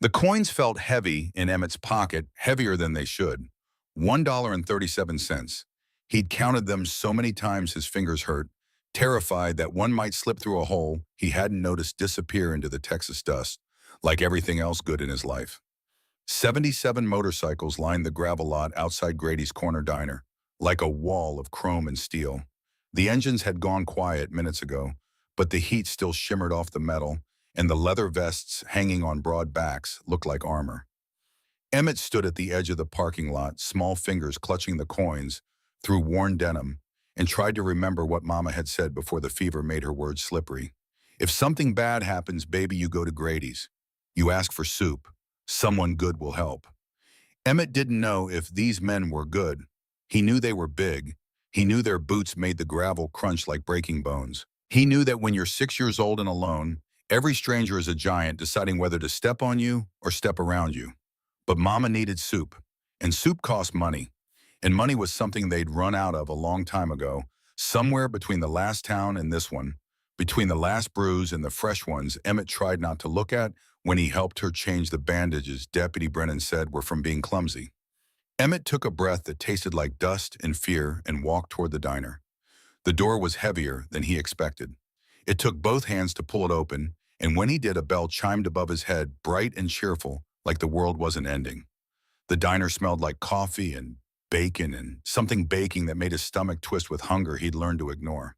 The coins felt heavy in Emmett's pocket, heavier than they should. $1.37. He'd counted them so many times his fingers hurt, terrified that one might slip through a hole he hadn't noticed disappear into the Texas dust, like everything else good in his life. 77 motorcycles lined the gravel lot outside Grady's Corner Diner, like a wall of chrome and steel. The engines had gone quiet minutes ago, but the heat still shimmered off the metal, and the leather vests hanging on broad backs looked like armor. Emmett stood at the edge of the parking lot, small fingers clutching the coins through worn denim, and tried to remember what Mama had said before the fever made her words slippery. If something bad happens, baby, you go to Grady's. You ask for soup. Someone good will help. Emmett didn't know if these men were good. He knew they were big. He knew their boots made the gravel crunch like breaking bones. He knew that when you're 6 years old and alone, every stranger is a giant deciding whether to step on you or step around you. But Mama needed soup, and soup cost money. And money was something they'd run out of a long time ago, somewhere between the last town and this one. Between the last brews and the fresh ones Emmett tried not to look at when he helped her change the bandages Deputy Brennan said were from being clumsy. Emmett took a breath that tasted like dust and fear and walked toward the diner. The door was heavier than he expected. It took both hands to pull it open, and when he did, a bell chimed above his head, bright and cheerful, like the world wasn't ending. The diner smelled like coffee and bacon and something baking that made his stomach twist with hunger he'd learned to ignore.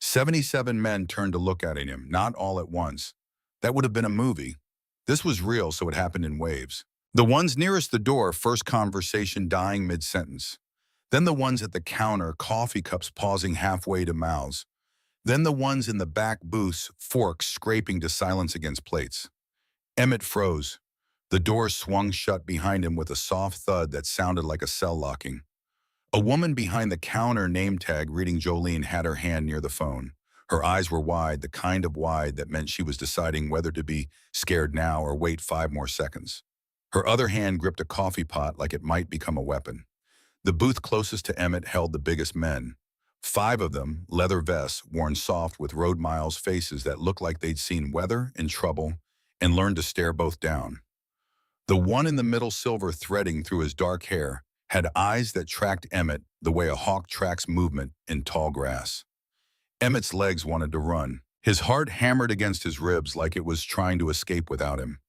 77 men turned to look at him, not all at once. That would have been a movie. This was real, so it happened in waves. The ones nearest the door, first conversation dying mid-sentence. Then the ones at the counter, coffee cups pausing halfway to mouths. Then the ones in the back booths, forks scraping to silence against plates. Emmett froze. The door swung shut behind him with a soft thud that sounded like a cell locking. A woman behind the counter name tag reading Jolene had her hand near the phone. Her eyes were wide, the kind of wide that meant she was deciding whether to be scared now or wait 5 more seconds. Her other hand gripped a coffee pot like it might become a weapon. The booth closest to Emmett held the biggest men. 5 of them, leather vests, worn soft with road miles faces that looked like they'd seen weather and trouble and learned to stare both down. The one in the middle, silver threading through his dark hair, had eyes that tracked Emmett the way a hawk tracks movement in tall grass. Emmett's legs wanted to run. His heart hammered against his ribs like it was trying to escape without him.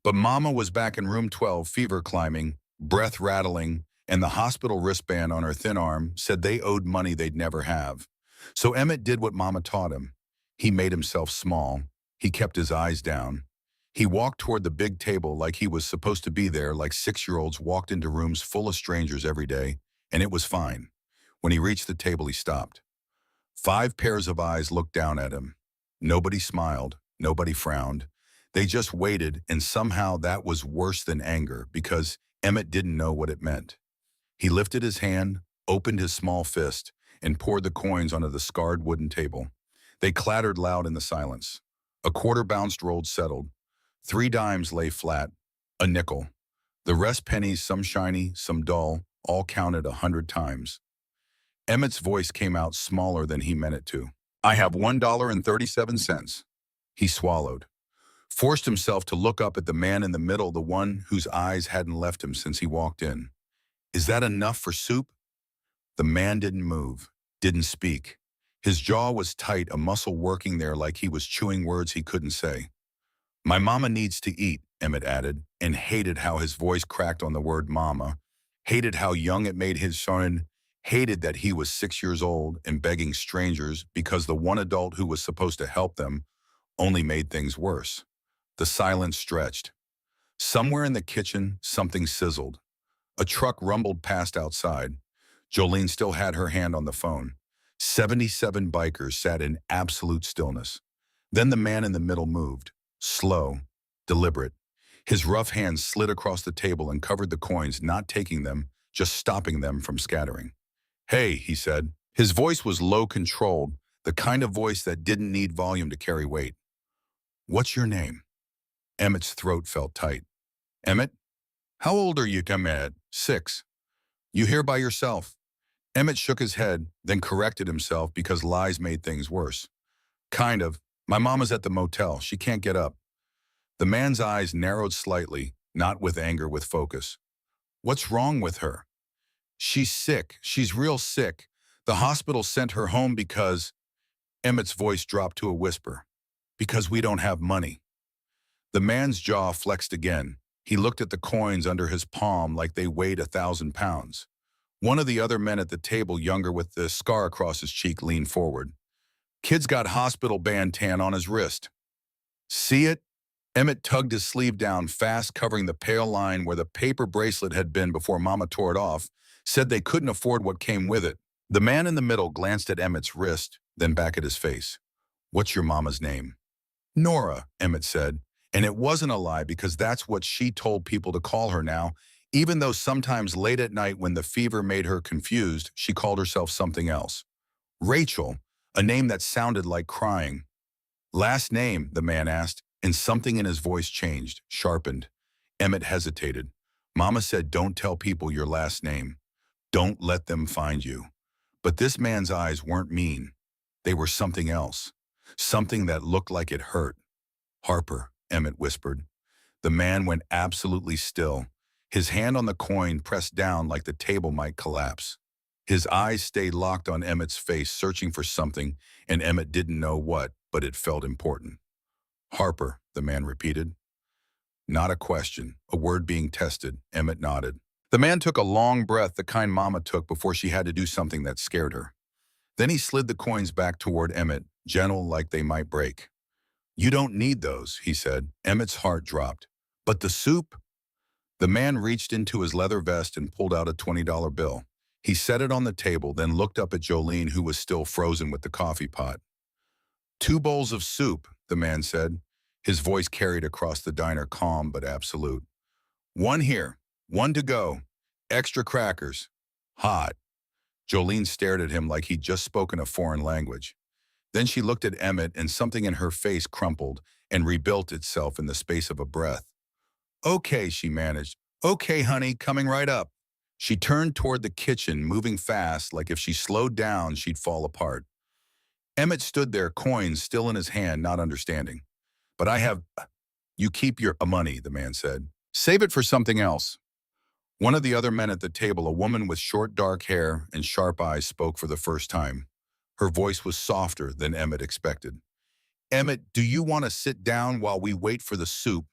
But Mama was back in room 12, fever climbing, breath rattling, and the hospital wristband on her thin arm said they owed money they'd never have. So Emmett did what Mama taught him. He made himself small. He kept his eyes down. He walked toward the big table like he was supposed to be there, like 6-year-olds walked into rooms full of strangers every day, and it was fine. When he reached the table, he stopped. 5 pairs of eyes looked down at him. Nobody smiled, nobody frowned. They just waited, and somehow that was worse than anger because Emmett didn't know what it meant. He lifted his hand, opened his small fist, and poured the coins onto the scarred wooden table. They clattered loud in the silence. A quarter bounced, rolled, settled. 3 dimes lay flat, a nickel. The rest pennies, some shiny, some dull, all counted 100 times. Emmett's voice came out smaller than he meant it to. I have $1.37. He swallowed, forced himself to look up at the man in the middle, the one whose eyes hadn't left him since he walked in. Is that enough for soup? The man didn't move, didn't speak. His jaw was tight, a muscle working there like he was chewing words he couldn't say. My mama needs to eat, Emmett added, and hated how his voice cracked on the word mama, hated how young it made his son, hated that he was 6 years old and begging strangers because the one adult who was supposed to help them only made things worse. The silence stretched. Somewhere in the kitchen, something sizzled. A truck rumbled past outside. Jolene still had her hand on the phone. 77 bikers sat in absolute stillness. Then the man in the middle moved. Slow, deliberate. His rough hands slid across the table and covered the coins, not taking them, just stopping them from scattering. Hey, he said. His voice was low, controlled, the kind of voice that didn't need volume to carry weight. What's your name? Emmett's throat felt tight. Emmett? How old are you, Emmett? 6. You here by yourself? Emmett shook his head, then corrected himself because lies made things worse. Kind of. My mama's at the motel. She can't get up. The man's eyes narrowed slightly, not with anger, with focus. What's wrong with her? She's sick. She's real sick. The hospital sent her home because— Emmett's voice dropped to a whisper. Because we don't have money. The man's jaw flexed again. He looked at the coins under his palm like they weighed 1,000 pounds. One of the other men at the table, younger with the scar across his cheek, leaned forward. Kid's got hospital band tan on his wrist. See it? Emmett tugged his sleeve down fast, covering the pale line where the paper bracelet had been before Mama tore it off, said they couldn't afford what came with it. The man in the middle glanced at Emmett's wrist, then back at his face. What's your mama's name? Nora, Emmett said. And it wasn't a lie, because that's what she told people to call her now, even though sometimes late at night when the fever made her confused, she called herself something else. Rachel, a name that sounded like crying. Last name, the man asked, and something in his voice changed, sharpened. Emmett hesitated. Mama said don't tell people your last name. Don't let them find you. But this man's eyes weren't mean. They were something else. Something that looked like it hurt. Harper, Emmett whispered. The man went absolutely still, his hand on the coin pressed down like the table might collapse. His eyes stayed locked on Emmett's face, searching for something, and Emmett didn't know what, but it felt important. Harper, the man repeated. Not a question, a word being tested. Emmett nodded. The man took a long breath, the kind Mama took before she had to do something that scared her. Then he slid the coins back toward Emmett, gentle like they might break. You don't need those, he said. Emmett's heart dropped. But the soup? The man reached into his leather vest and pulled out a $20 bill. He set it on the table, then looked up at Jolene, who was still frozen with the coffee pot. 2 bowls of soup, the man said. His voice carried across the diner, calm but absolute. 1 here, 1 to go. Extra crackers. Hot. Jolene stared at him like he'd just spoken a foreign language. Then she looked at Emmett, and something in her face crumpled and rebuilt itself in the space of a breath. Okay, she managed. Okay, honey, coming right up. She turned toward the kitchen, moving fast, like if she slowed down, she'd fall apart. Emmett stood there, coins still in his hand, not understanding. But I have— You keep your money, the man said. Save it for something else. One of the other men at the table, a woman with short dark hair and sharp eyes, spoke for the first time. Her voice was softer than Emmett expected. Emmett, do you want to sit down while we wait for the soup?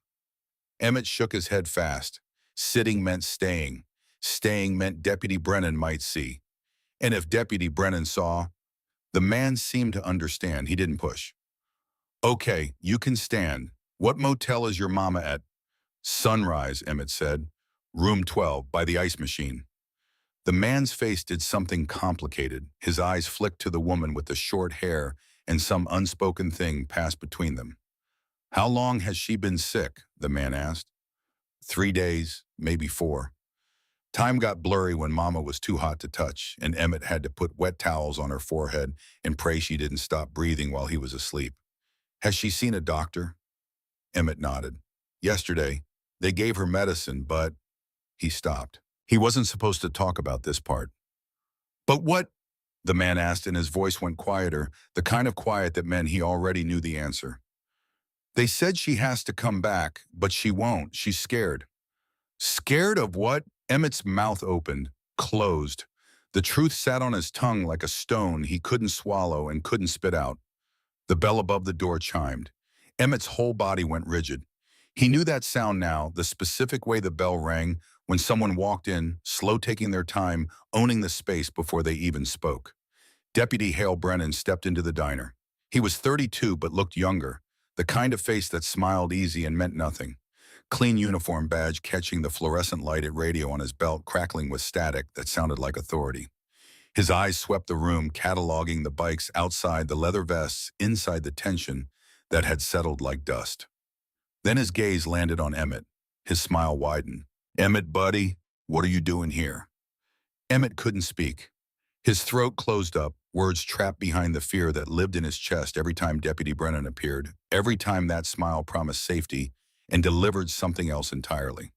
Emmett shook his head fast. Sitting meant staying. Staying meant Deputy Brennan might see. And if Deputy Brennan saw— The man seemed to understand. He didn't push. Okay, you can stand. What motel is your mama at? Sunrise, Emmett said. Room 12, by the ice machine. The man's face did something complicated. His eyes flicked to the woman with the short hair, and some unspoken thing passed between them. How long has she been sick? The man asked. 3 days, maybe 4. Time got blurry when Mama was too hot to touch, and Emmett had to put wet towels on her forehead and pray she didn't stop breathing while he was asleep. Has she seen a doctor? Emmett nodded. Yesterday. They gave her medicine, but— He stopped. He wasn't supposed to talk about this part. But what? The man asked, and his voice went quieter, the kind of quiet that meant he already knew the answer. They said she has to come back, but she won't. She's scared. Scared of what? Emmett's mouth opened, closed. The truth sat on his tongue like a stone he couldn't swallow and couldn't spit out. The bell above the door chimed. Emmett's whole body went rigid. He knew that sound now, the specific way the bell rang when someone walked in, slow, taking their time, owning the space before they even spoke. Deputy Hale Brennan stepped into the diner. He was 32 but looked younger, the kind of face that smiled easy and meant nothing. Clean uniform badge catching the fluorescent lighted radio on his belt, crackling with static that sounded like authority. His eyes swept the room, cataloging the bikes outside, the leather vests, inside the tension that had settled like dust. Then his gaze landed on Emmett. His smile widened. Emmett, buddy, what are you doing here? Emmett couldn't speak. His throat closed up, words trapped behind the fear that lived in his chest every time Deputy Brennan appeared, every time that smile promised safety and delivered something else entirely.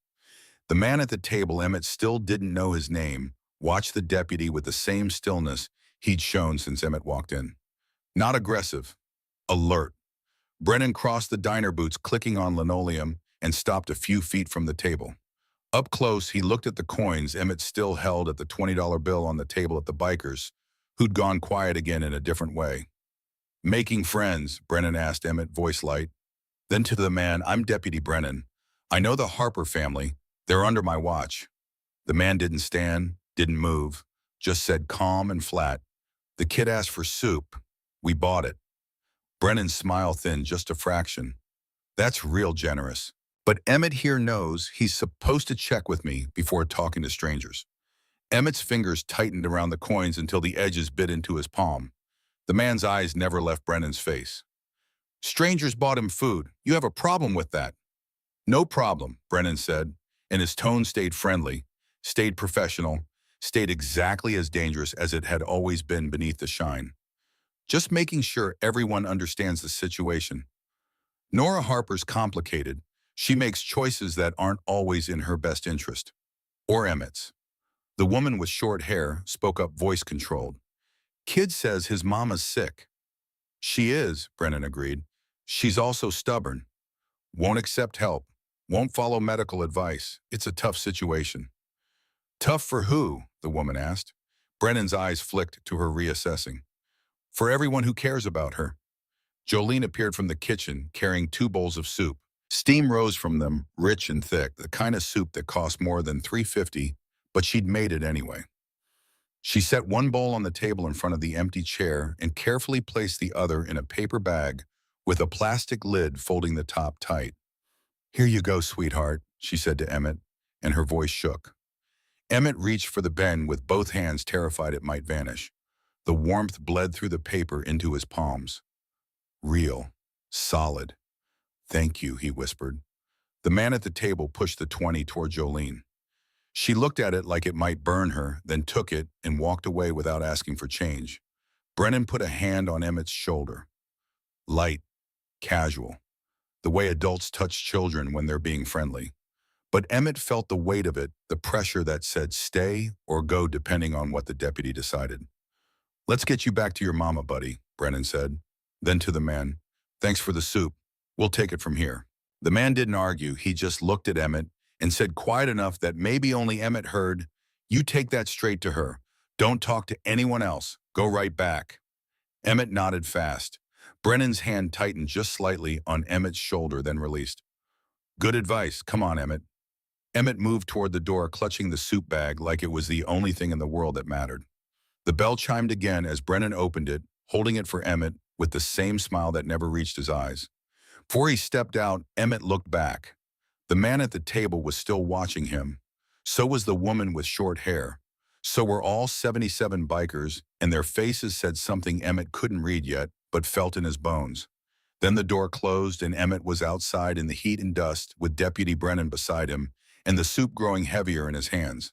The man at the table, Emmett still didn't know his name, watched the deputy with the same stillness he'd shown since Emmett walked in. Not aggressive, alert. Brennan crossed the diner boots, clicking on linoleum, and stopped a few feet from the table. Up close, he looked at the coins Emmett still held at the $20 bill on the table at the bikers, who'd gone quiet again in a different way. Making friends, Brennan asked Emmett, voice light. Then to the man, I'm Deputy Brennan. I know the Harper family. They're under my watch. The man didn't stand, didn't move, just said calm and flat. The kid asked for soup. We bought it. Brennan's smile thinned just a fraction. That's real generous. But Emmett here knows he's supposed to check with me before talking to strangers. Emmett's fingers tightened around the coins until the edges bit into his palm. The man's eyes never left Brennan's face. Strangers bought him food. You have a problem with that? No problem, Brennan said, and his tone stayed friendly, stayed professional, stayed exactly as dangerous as it had always been beneath the shine. Just making sure everyone understands the situation. Nora Harper's complicated. She makes choices that aren't always in her best interest. Or Emmett's. The woman with short hair spoke up, voice controlled. Kid says his mama's sick. She is, Brennan agreed. She's also stubborn. Won't accept help. Won't follow medical advice. It's a tough situation. Tough for who? The woman asked. Brennan's eyes flicked to her, reassessing. For everyone who cares about her. Jolene appeared from the kitchen, carrying 2 bowls of soup. Steam rose from them, rich and thick, the kind of soup that cost more than $3.50, but she'd made it anyway. She set one bowl on the table in front of the empty chair and carefully placed the other in a paper bag with a plastic lid folding the top tight. Here you go, sweetheart, she said to Emmett, and her voice shook. Emmett reached for the bin with both hands, terrified it might vanish. The warmth bled through the paper into his palms. Real. Solid. Thank you, he whispered. The man at the table pushed the 20 toward Jolene. She looked at it like it might burn her, then took it and walked away without asking for change. Brennan put a hand on Emmett's shoulder. Light. Casual. The way adults touch children when they're being friendly. But Emmett felt the weight of it, the pressure that said stay or go depending on what the deputy decided. Let's get you back to your mama, buddy, Brennan said. Then to the man, thanks for the soup. We'll take it from here. The man didn't argue. He just looked at Emmett and said quiet enough that maybe only Emmett heard, you take that straight to her. Don't talk to anyone else. Go right back. Emmett nodded fast. Brennan's hand tightened just slightly on Emmett's shoulder, then released. Good advice. Come on, Emmett. Emmett moved toward the door, clutching the soup bag like it was the only thing in the world that mattered. The bell chimed again as Brennan opened it, holding it for Emmett with the same smile that never reached his eyes. Before he stepped out, Emmett looked back. The man at the table was still watching him. So was the woman with short hair. So were all 77 bikers, and their faces said something Emmett couldn't read yet, but felt in his bones. Then the door closed and Emmett was outside in the heat and dust with Deputy Brennan beside him and the soup growing heavier in his hands.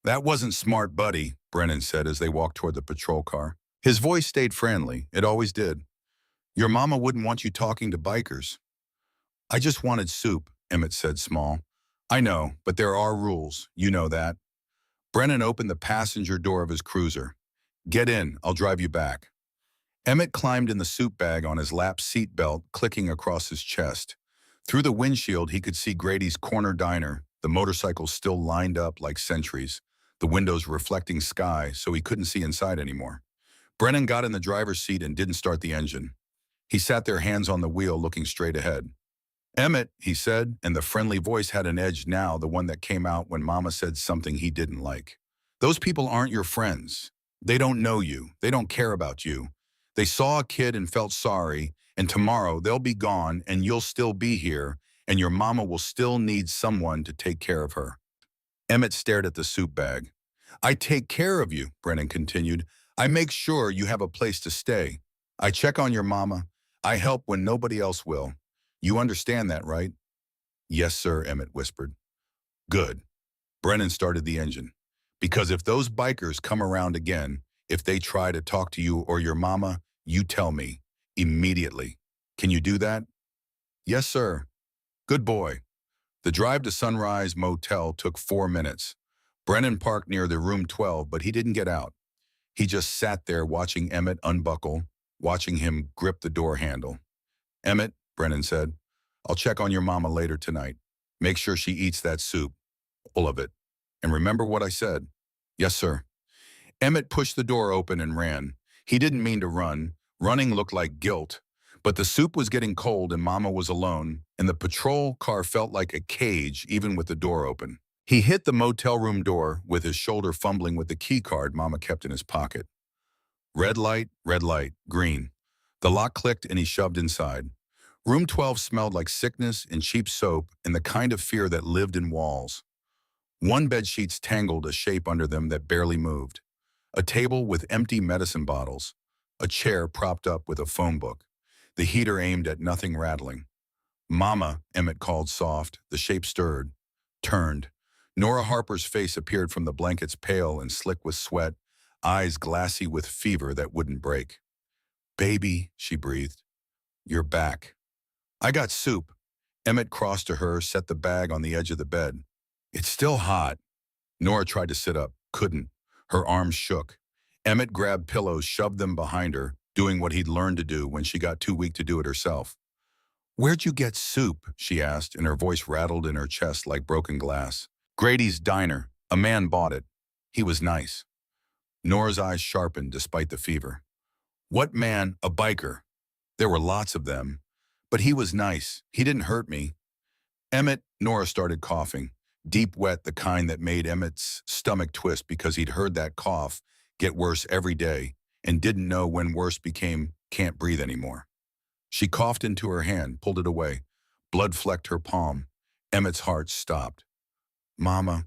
That wasn't smart, buddy, Brennan said as they walked toward the patrol car. His voice stayed friendly. It always did. Your mama wouldn't want you talking to bikers. I just wanted soup, Emmett said, small. I know, but there are rules. You know that. Brennan opened the passenger door of his cruiser. Get in. I'll drive you back. Emmett climbed in the soup bag on his lap seat belt, clicking across his chest. Through the windshield, he could see Grady's corner diner, the motorcycles still lined up like sentries, the windows reflecting sky so he couldn't see inside anymore. Brennan got in the driver's seat and didn't start the engine. He sat there, hands on the wheel, looking straight ahead. Emmett, he said, and the friendly voice had an edge now, the one that came out when Mama said something he didn't like. Those people aren't your friends. They don't know you. They don't care about you. They saw a kid and felt sorry, and tomorrow they'll be gone and you'll still be here, and your mama will still need someone to take care of her. Emmett stared at the soup bag. I take care of you, Brennan continued. I make sure you have a place to stay. I check on your mama. I help when nobody else will. You understand that, right? Yes, sir, Emmett whispered. Good. Brennan started the engine. Because if those bikers come around again, if they try to talk to you or your mama, you tell me. Immediately. Can you do that? Yes, sir. Good boy. The drive to Sunrise Motel took 4 minutes. Brennan parked near the room 12, but he didn't get out. He just sat there watching Emmett unbuckle, watching him grip the door handle. Emmett, Brennan said. I'll check on your mama later tonight. Make sure she eats that soup, all of it. And remember what I said. Yes, sir. Emmett pushed the door open and ran. He didn't mean to run. Running looked like guilt. But the soup was getting cold and Mama was alone, and the patrol car felt like a cage even with the door open. He hit the motel room door with his shoulder fumbling with the key card Mama kept in his pocket. Red light, green. The lock clicked and he shoved inside. Room 12 smelled like sickness and cheap soap and the kind of fear that lived in walls. One bed sheets tangled a shape under them that barely moved. A table with empty medicine bottles. A chair propped up with a phone book. The heater aimed at nothing rattling. Mama, Emmett called soft. The shape stirred, turned. Nora Harper's face appeared from the blankets, pale and slick with sweat, eyes glassy with fever that wouldn't break. Baby, she breathed. You're back. I got soup. Emmett crossed to her, set the bag on the edge of the bed. It's still hot. Nora tried to sit up, couldn't. Her arms shook. Emmett grabbed pillows, shoved them behind her, doing what he'd learned to do when she got too weak to do it herself. Where'd you get soup? She asked, and her voice rattled in her chest like broken glass. Grady's diner. A man bought it. He was nice. Nora's eyes sharpened despite the fever. What man? A biker. There were lots of them. But he was nice. He didn't hurt me. Emmett, Nora started coughing. Deep wet, the kind that made Emmett's stomach twist because he'd heard that cough get worse every day and didn't know when worse became can't breathe anymore. She coughed into her hand, pulled it away. Blood flecked her palm. Emmett's heart stopped. Mama,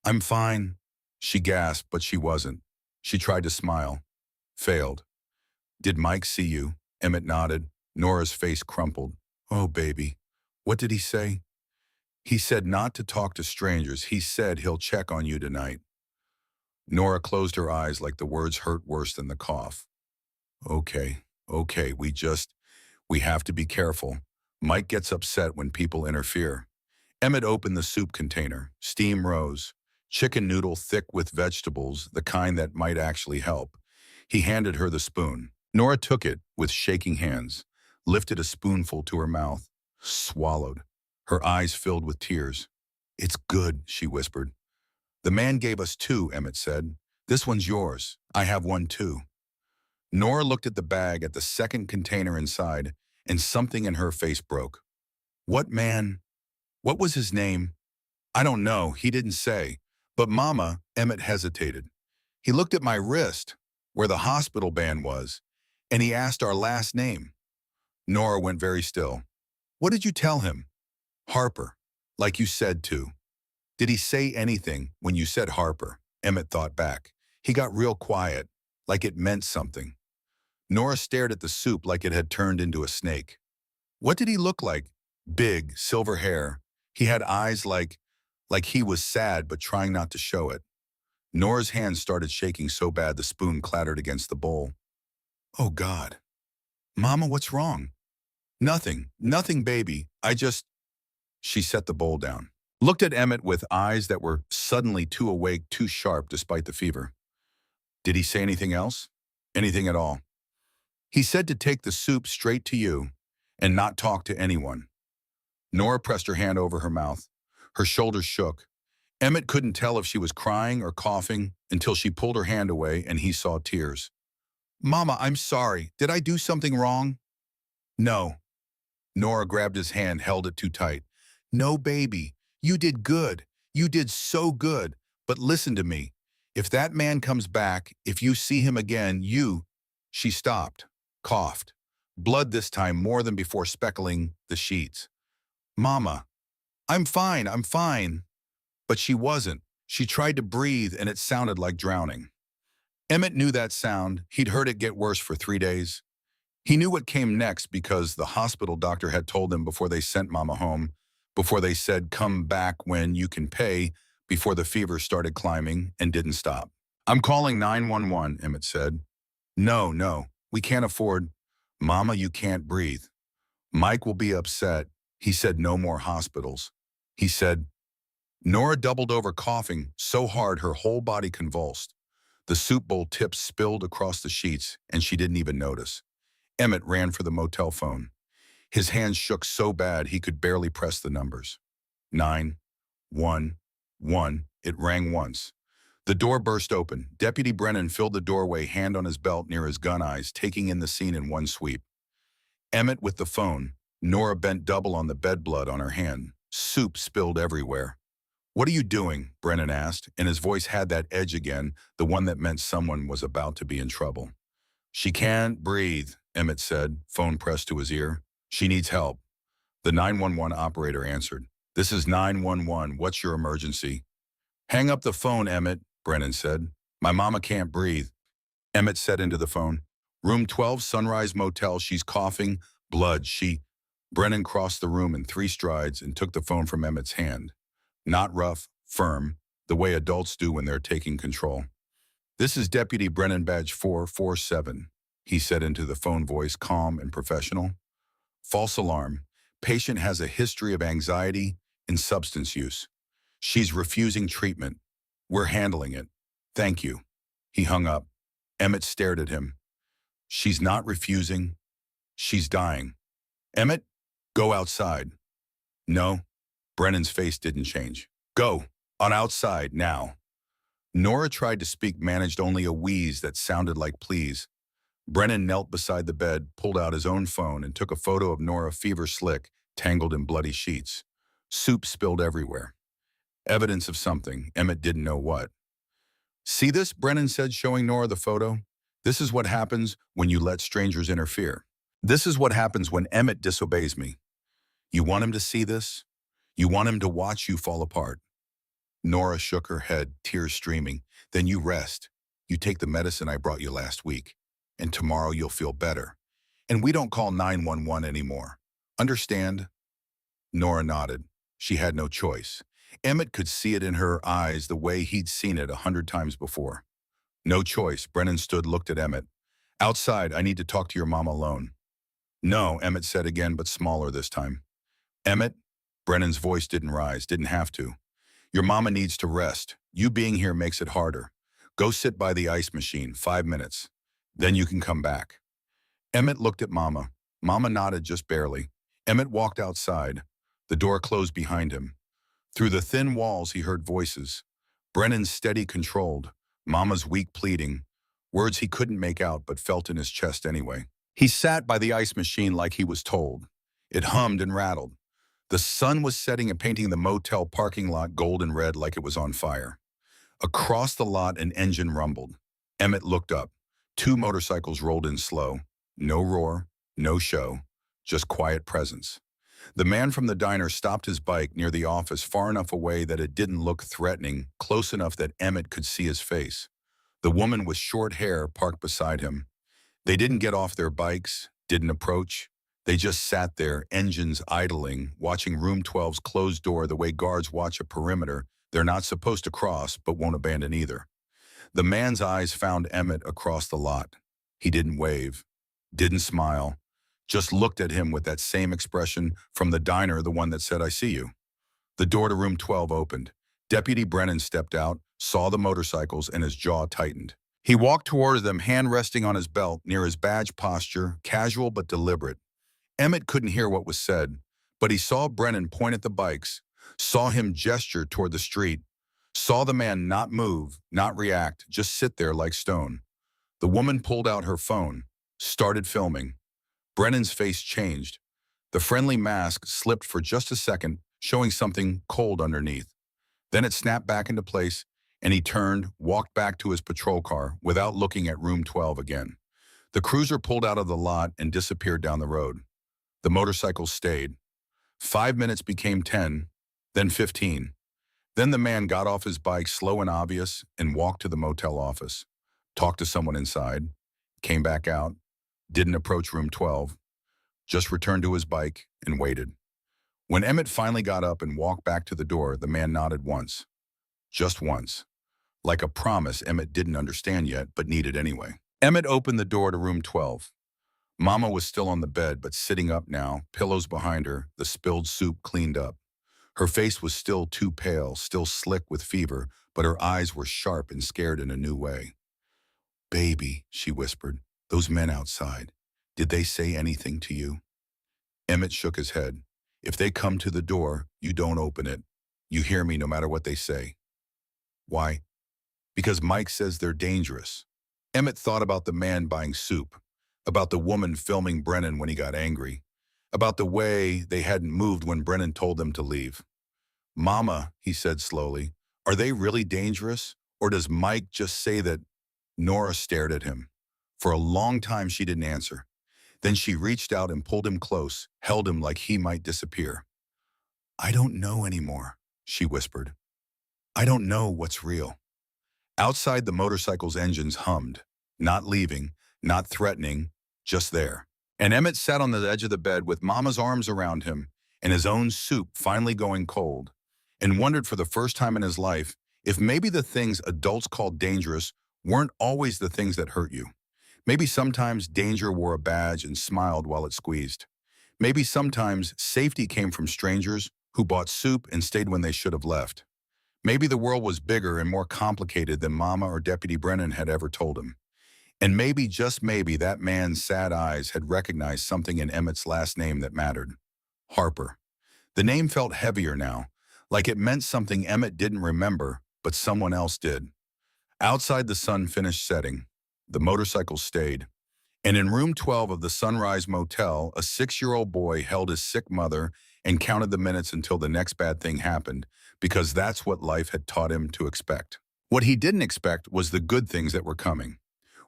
I'm fine. She gasped, but she wasn't. She tried to smile. Failed. Did Mike see you? Emmett nodded. Nora's face crumpled. Oh, baby. What did he say? He said not to talk to strangers. He said he'll check on you tonight. Nora closed her eyes like the words hurt worse than the cough. Okay, we have to be careful. Mike gets upset when people interfere. Emmett opened the soup container. Steam rose. Chicken noodle thick with vegetables, the kind that might actually help. He handed her the spoon. Nora took it with shaking hands, lifted a spoonful to her mouth, swallowed. Her eyes filled with tears. It's good, she whispered. The man gave us two, Emmett said. This one's yours. I have one too. Nora looked at the bag at the second container inside, and something in her face broke. What man? What was his name? I don't know, he didn't say. But Mama, Emmett hesitated. He looked at my wrist, where the hospital band was, and he asked our last name. Nora went very still. What did you tell him? Harper, like you said to. Did he say anything when you said Harper? Emmett thought back. He got real quiet, like it meant something. Nora stared at the soup like it had turned into a snake. What did he look like? Big, silver hair. He had eyes like he was sad but trying not to show it. Nora's hands started shaking so bad the spoon clattered against the bowl. Oh, God. Mama, what's wrong? Nothing, baby. She set the bowl down. Looked at Emmett with eyes that were suddenly too awake, too sharp despite the fever. Did he say anything else? Anything at all? He said to take the soup straight to you and not talk to anyone. Nora pressed her hand over her mouth. Her shoulders shook. Emmett couldn't tell if she was crying or coughing until she pulled her hand away and he saw tears. Mama, I'm sorry. Did I do something wrong? No. Nora grabbed his hand, held it too tight. No, baby. You did good. You did so good. But listen to me. If that man comes back, if you see him again, She stopped, coughed. Blood this time more than before speckling the sheets. Mama, I'm fine. But she wasn't. She tried to breathe and it sounded like drowning. Emmett knew that sound. He'd heard it get worse for 3 days. He knew what came next because the hospital doctor had told him before they sent Mama home, before they said come back when you can pay, before the fever started climbing and didn't stop. I'm calling 911, Emmett said. No, we can't afford. Mama, you can't breathe. Mike will be upset. He said no more hospitals. He said. Nora doubled over coughing so hard her whole body convulsed. The soup bowl tips spilled across the sheets and she didn't even notice. Emmett ran for the motel phone. His hands shook so bad he could barely press the numbers. 911. It rang once. The door burst open. Deputy Brennan filled the doorway, hand on his belt near his gun eyes, taking in the scene in one sweep. Emmett with the phone. Nora bent double on the bed, blood on her hand. Soup spilled everywhere. "What are you doing?" Brennan asked, and his voice had that edge again, the one that meant someone was about to be in trouble. "She can't breathe," Emmett said, phone pressed to his ear. "She needs help." The 911 operator answered. "This is 911. What's your emergency?" "Hang up the phone, Emmett," Brennan said. "My mama can't breathe." Emmett said into the phone. "Room 12, Sunrise Motel. She's coughing. Blood. Brennan crossed the room in 3 strides and took the phone from Emmett's hand. Not rough, firm, the way adults do when they're taking control. "This is Deputy Brennan, badge 447, he said into the phone, voice calm and professional. "False alarm. Patient has a history of anxiety and substance use. She's refusing treatment. We're handling it. Thank you." He hung up. Emmett stared at him. "She's not refusing. She's dying. Emmett, go outside." "No." Brennan's face didn't change. "Go. On outside, now." Nora tried to speak, managed only a wheeze that sounded like please. Brennan knelt beside the bed, pulled out his own phone, and took a photo of Nora, fever slick, tangled in bloody sheets. Soup spilled everywhere. Evidence of something, Emmett didn't know what. "See this?" Brennan said, showing Nora the photo. "This is what happens when you let strangers interfere. This is what happens when Emmett disobeys me. You want him to see this? You want him to watch you fall apart." Nora shook her head, tears streaming. "Then you rest. You take the medicine I brought you last week. And tomorrow you'll feel better. And we don't call 911 anymore. Understand?" Nora nodded. She had no choice. Emmett could see it in her eyes the way he'd seen it 100 times before. "No choice." Brennan stood, looked at Emmett. "Outside, I need to talk to your mom alone." "No," Emmett said again, but smaller this time. "Emmett," Brennan's voice didn't rise, didn't have to. "Your mama needs to rest. You being here makes it harder. Go sit by the ice machine, 5 minutes. Then you can come back." Emmett looked at Mama. Mama nodded just barely. Emmett walked outside. The door closed behind him. Through the thin walls he heard voices. Brennan's steady, controlled. Mama's weak pleading. Words he couldn't make out but felt in his chest anyway. He sat by the ice machine like he was told. It hummed and rattled. The sun was setting and painting the motel parking lot gold and red like it was on fire. Across the lot, an engine rumbled. Emmett looked up. 2 motorcycles rolled in slow. No roar, no show, just quiet presence. The man from the diner stopped his bike near the office, far enough away that it didn't look threatening, close enough that Emmett could see his face. The woman with short hair parked beside him. They didn't get off their bikes, didn't approach. They just sat there, engines idling, watching room 12's closed door the way guards watch a perimeter they're not supposed to cross but won't abandon either. The man's eyes found Emmett across the lot. He didn't wave, didn't smile, just looked at him with that same expression from the diner, the one that said, "I see you." The door to room 12 opened. Deputy Brennan stepped out, saw the motorcycles, and his jaw tightened. He walked toward them, hand resting on his belt, near his badge, posture, casual but deliberate. Emmett couldn't hear what was said, but he saw Brennan point at the bikes, saw him gesture toward the street, saw the man not move, not react, just sit there like stone. The woman pulled out her phone, started filming. Brennan's face changed. The friendly mask slipped for just a second, showing something cold underneath. Then it snapped back into place, and he turned, walked back to his patrol car without looking at room 12 again. The cruiser pulled out of the lot and disappeared down the road. The motorcycles stayed. 5 minutes became 10, then 15. Then the man got off his bike, slow and obvious, and walked to the motel office. Talked to someone inside, came back out, didn't approach room 12, just returned to his bike and waited. When Emmett finally got up and walked back to the door, the man nodded once. Just once. Like a promise Emmett didn't understand yet, but needed anyway. Emmett opened the door to room 12. Mama was still on the bed, but sitting up now, pillows behind her, the spilled soup cleaned up. Her face was still too pale, still slick with fever, but her eyes were sharp and scared in a new way. "Baby," she whispered, "those men outside, did they say anything to you?" Emmett shook his head. If they come to the door, you don't open it. You hear me no matter what they say. Why? Because Mike says they're dangerous. Emmett thought about the man buying soup, about the woman filming Brennan when he got angry, about the way they hadn't moved when Brennan told them to leave. Mama, he said slowly, are they really dangerous? Or does Mike just say that? Nora stared at him. For a long time she didn't answer. Then she reached out and pulled him close, held him like he might disappear. I don't know anymore, she whispered. I don't know what's real. Outside, the motorcycle's engines hummed, not leaving, not threatening, just there. And Emmett sat on the edge of the bed with Mama's arms around him and his own soup finally going cold, and wondered for the first time in his life if maybe the things adults called dangerous weren't always the things that hurt you. Maybe sometimes danger wore a badge and smiled while it squeezed. Maybe sometimes safety came from strangers who bought soup and stayed when they should have left. Maybe the world was bigger and more complicated than Mama or Deputy Brennan had ever told him. And maybe, just maybe, that man's sad eyes had recognized something in Emmett's last name that mattered. Harper. The name felt heavier now, like it meant something Emmett didn't remember, but someone else did. Outside, the sun finished setting. The motorcycle stayed. And in room 12 of the Sunrise Motel, a 6-year-old boy held his sick mother and counted the minutes until the next bad thing happened, because that's what life had taught him to expect. What he didn't expect was the good things that were coming.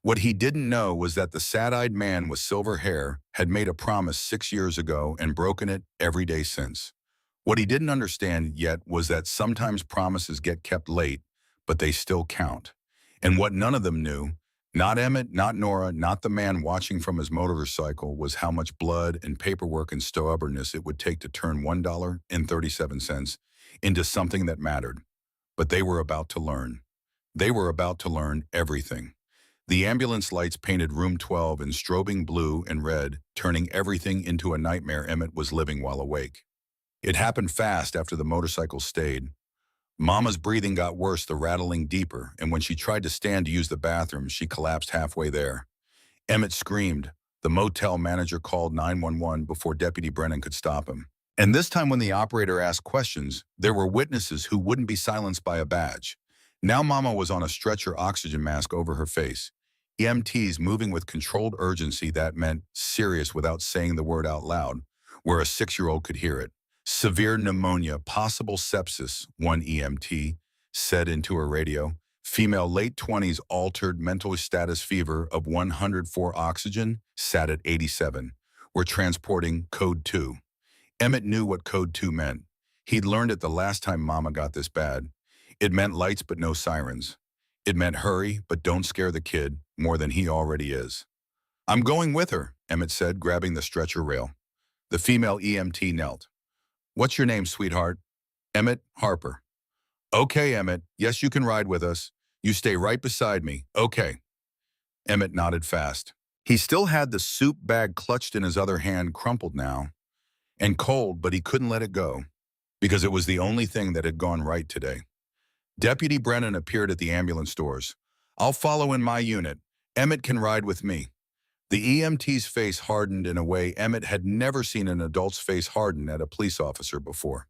What he didn't know was that the sad-eyed man with silver hair had made a promise 6 years ago and broken it every day since. What he didn't understand yet was that sometimes promises get kept late, but they still count. And what none of them knew, not Emmett, not Nora, not the man watching from his motorcycle, was how much blood and paperwork and stubbornness it would take to turn $1.37 into something that mattered. But they were about to learn. They were about to learn everything. The ambulance lights painted room 12 in strobing blue and red, turning everything into a nightmare Emmett was living while awake. It happened fast after the motorcycle stayed. Mama's breathing got worse, the rattling deeper, and when she tried to stand to use the bathroom, she collapsed halfway there. Emmett screamed. The motel manager called 911 before Deputy Brennan could stop him. And this time when the operator asked questions, there were witnesses who wouldn't be silenced by a badge. Now Mama was on a stretcher, oxygen mask over her face. EMTs moving with controlled urgency that meant serious without saying the word out loud, where a 6-year-old could hear it. Severe pneumonia, possible sepsis, one EMT said into her radio. Female late 20s, altered mental status, fever of 104, oxygen, sat at 87. We're transporting code 2. Emmett knew what code 2 meant. He'd learned it the last time Mama got this bad. It meant lights but no sirens. It meant hurry, but don't scare the kid more than he already is. I'm going with her, Emmett said, grabbing the stretcher rail. The female EMT knelt. What's your name, sweetheart? Emmett, Harper. Okay, Emmett. Yes, you can ride with us. You stay right beside me. Okay. Emmett nodded fast. He still had the soup bag clutched in his other hand, crumpled now, and cold, but he couldn't let it go, because it was the only thing that had gone right today. Deputy Brennan appeared at the ambulance doors. I'll follow in my unit. Emmett can ride with me. The EMT's face hardened in a way Emmett had never seen an adult's face harden at a police officer before.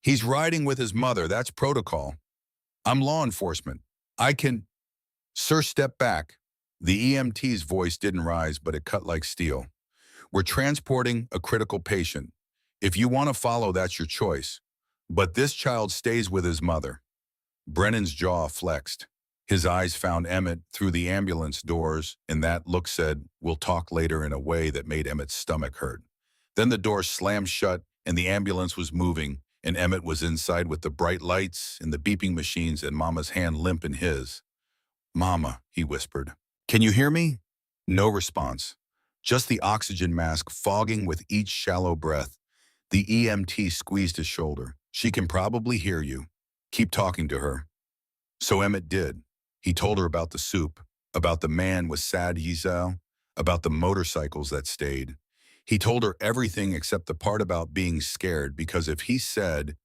He's riding with his mother. That's protocol. I'm law enforcement. I can... Sir, step back. The EMT's voice didn't rise, but it cut like steel. We're transporting a critical patient. If you want to follow, that's your choice. But this child stays with his mother. Brennan's jaw flexed. His eyes found Emmett through the ambulance doors, and that look said, we'll talk later, in a way that made Emmett's stomach hurt. Then the door slammed shut, and the ambulance was moving, and Emmett was inside with the bright lights and the beeping machines and Mama's hand limp in his. Mama, he whispered. Can you hear me? No response. Just the oxygen mask fogging with each shallow breath. The EMT squeezed his shoulder. She can probably hear you. Keep talking to her. So Emmett did. He told her about the soup, about the man with sad Yizal, about the motorcycles that stayed. He told her everything except the part about being scared, because if he said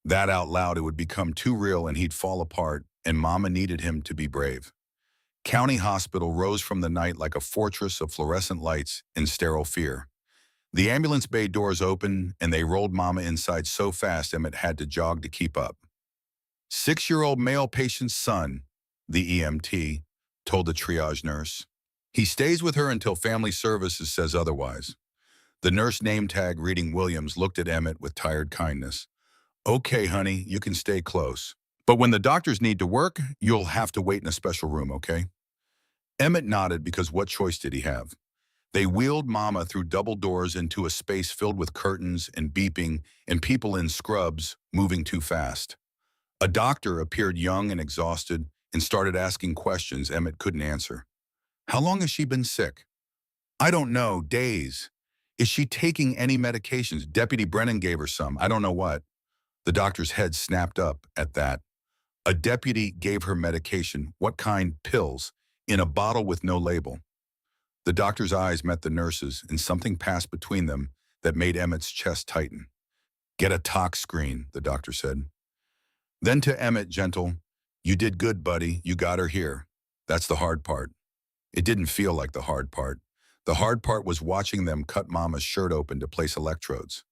that out loud, it would become too real and he'd fall apart, and Mama needed him to be brave. County Hospital rose from the night like a fortress of fluorescent lights and sterile fear. The ambulance bay doors opened, and they rolled Mama inside so fast Emmett had to jog to keep up. 6-year-old male patient's son, the EMT, told the triage nurse. He stays with her until family services says otherwise. The nurse name tag reading Williams looked at Emmett with tired kindness. Okay, honey, you can stay close. But when the doctors need to work, you'll have to wait in a special room, okay? Emmett nodded because what choice did he have? They wheeled Mama through double doors into a space filled with curtains and beeping and people in scrubs moving too fast. A doctor appeared young and exhausted and started asking questions Emmett couldn't answer. How long has she been sick? I don't know, days. Is she taking any medications? Deputy Brennan gave her some, I don't know what. The doctor's head snapped up at that. A deputy gave her medication. What kind? Pills. In a bottle with no label. The doctor's eyes met the nurse's, and something passed between them that made Emmett's chest tighten. Get a tox screen, the doctor said. Then to Emmett, gentle, you did good, buddy. You got her here. That's the hard part. It didn't feel like the hard part. The hard part was watching them cut Mama's shirt open to place electrodes.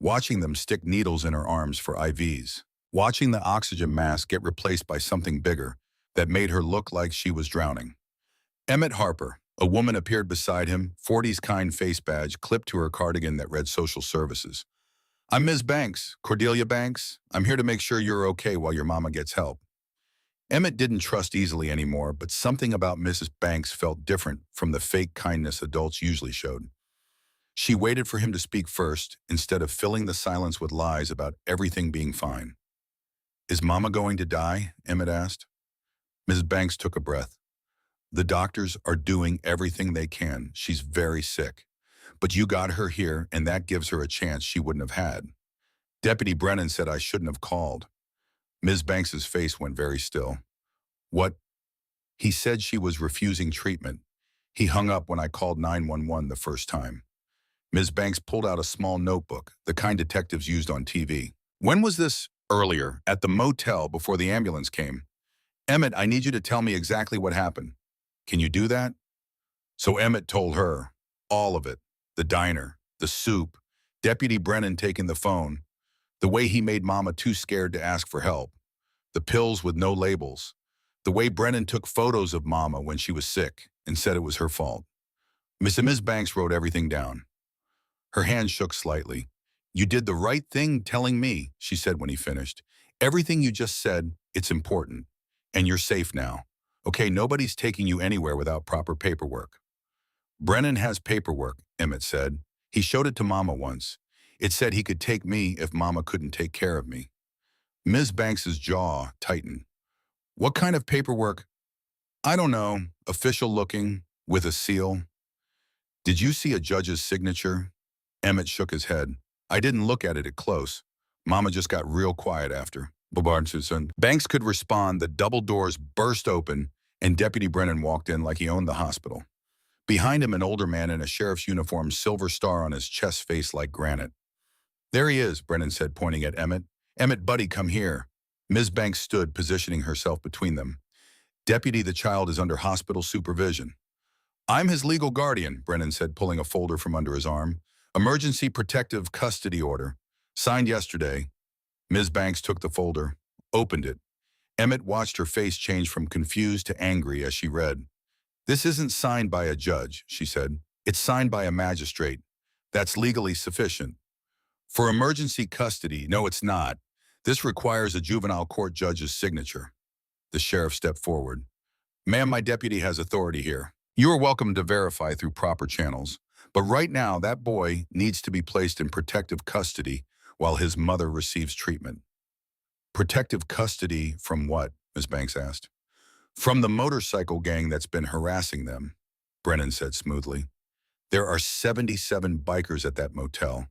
Watching them stick needles in her arms for IVs. Watching the oxygen mask get replaced by something bigger that made her look like she was drowning. Emmett Harper, a woman appeared beside him, 40s kind face badge clipped to her cardigan that read social services. I'm Ms. Banks, Cordelia Banks. I'm here to make sure you're okay while your mama gets help. Emmett didn't trust easily anymore, but something about Mrs. Banks felt different from the fake kindness adults usually showed. She waited for him to speak first, instead of filling the silence with lies about everything being fine. Is Mama going to die? Emmett asked. Mrs. Banks took a breath. The doctors are doing everything they can. She's very sick. But you got her here, and that gives her a chance she wouldn't have had. Deputy Brennan said I shouldn't have called. Ms. Banks's face went very still. What? He said she was refusing treatment. He hung up when I called 911 the first time. Ms. Banks pulled out a small notebook, the kind detectives used on TV. When was this? Earlier, at the motel before the ambulance came. Emmett, I need you to tell me exactly what happened. Can you do that? So Emmett told her, all of it. The diner, the soup, Deputy Brennan taking the phone, the way he made Mama too scared to ask for help, the pills with no labels, the way Brennan took photos of Mama when she was sick and said it was her fault. Ms. Banks wrote everything down. Her hand shook slightly. You did the right thing telling me, she said when he finished. Everything you just said, it's important. And you're safe now. Okay, nobody's taking you anywhere without proper paperwork. Brennan has paperwork, Emmett said. He showed it to Mama once. It said he could take me if Mama couldn't take care of me. Ms. Banks's jaw tightened. What kind of paperwork? I don't know, official looking, with a seal. Did you see a judge's signature? Emmett shook his head. I didn't look at it close. Mama just got real quiet after. Banks could respond. The double doors burst open, and Deputy Brennan walked in like he owned the hospital. Behind him, an older man in a sheriff's uniform, silver star on his chest face like granite. There he is, Brennan said, pointing at Emmett. Emmett, buddy, come here. Ms. Banks stood, positioning herself between them. Deputy, the child is under hospital supervision. I'm his legal guardian, Brennan said, pulling a folder from under his arm. Emergency Protective Custody Order. Signed yesterday. Ms. Banks took the folder, opened it. Emmett watched her face change from confused to angry as she read. This isn't signed by a judge, she said. It's signed by a magistrate. That's legally sufficient. For emergency custody, no, it's not. This requires a juvenile court judge's signature. The sheriff stepped forward. Ma'am, my deputy has authority here. You are welcome to verify through proper channels. But right now, that boy needs to be placed in protective custody while his mother receives treatment. Protective custody from what? Ms. Banks asked. From the motorcycle gang that's been harassing them, Brennan said smoothly. There are 77 bikers at that motel.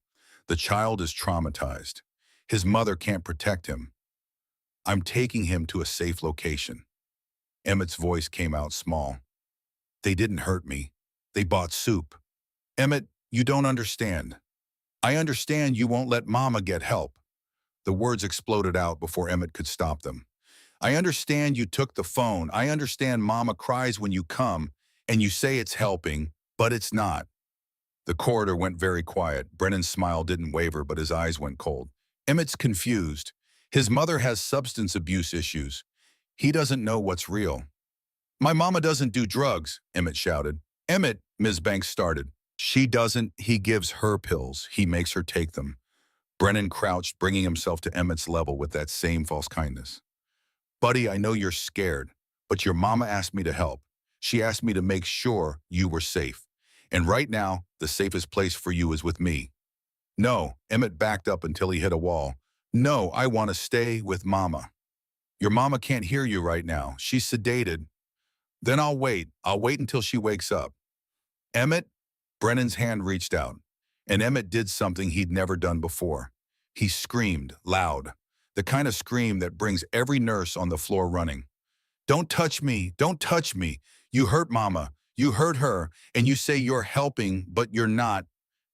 The child is traumatized. His mother can't protect him. I'm taking him to a safe location. Emmett's voice came out small. They didn't hurt me. They bought soup. Emmett, you don't understand. I understand you won't let Mama get help. The words exploded out before Emmett could stop them. I understand you took the phone. I understand Mama cries when you come, and you say it's helping, but it's not. The corridor went very quiet. Brennan's smile didn't waver, but his eyes went cold. Emmett's confused. His mother has substance abuse issues. He doesn't know what's real. My mama doesn't do drugs, Emmett shouted. Emmett, Ms. Banks started. She doesn't. He gives her pills. He makes her take them. Brennan crouched, bringing himself to Emmett's level with that same false kindness. Buddy, I know you're scared, but your mama asked me to help. She asked me to make sure you were safe. And right now, the safest place for you is with me. No, Emmett backed up until he hit a wall. No, I want to stay with mama. Your mama can't hear you right now. She's sedated. Then I'll wait. I'll wait until she wakes up. Emmett, Brennan's hand reached out, and Emmett did something he'd never done before. He screamed, loud, the kind of scream that brings every nurse on the floor running. Don't touch me, don't touch me. You hurt mama, you hurt her, and you say you're helping, but you're not.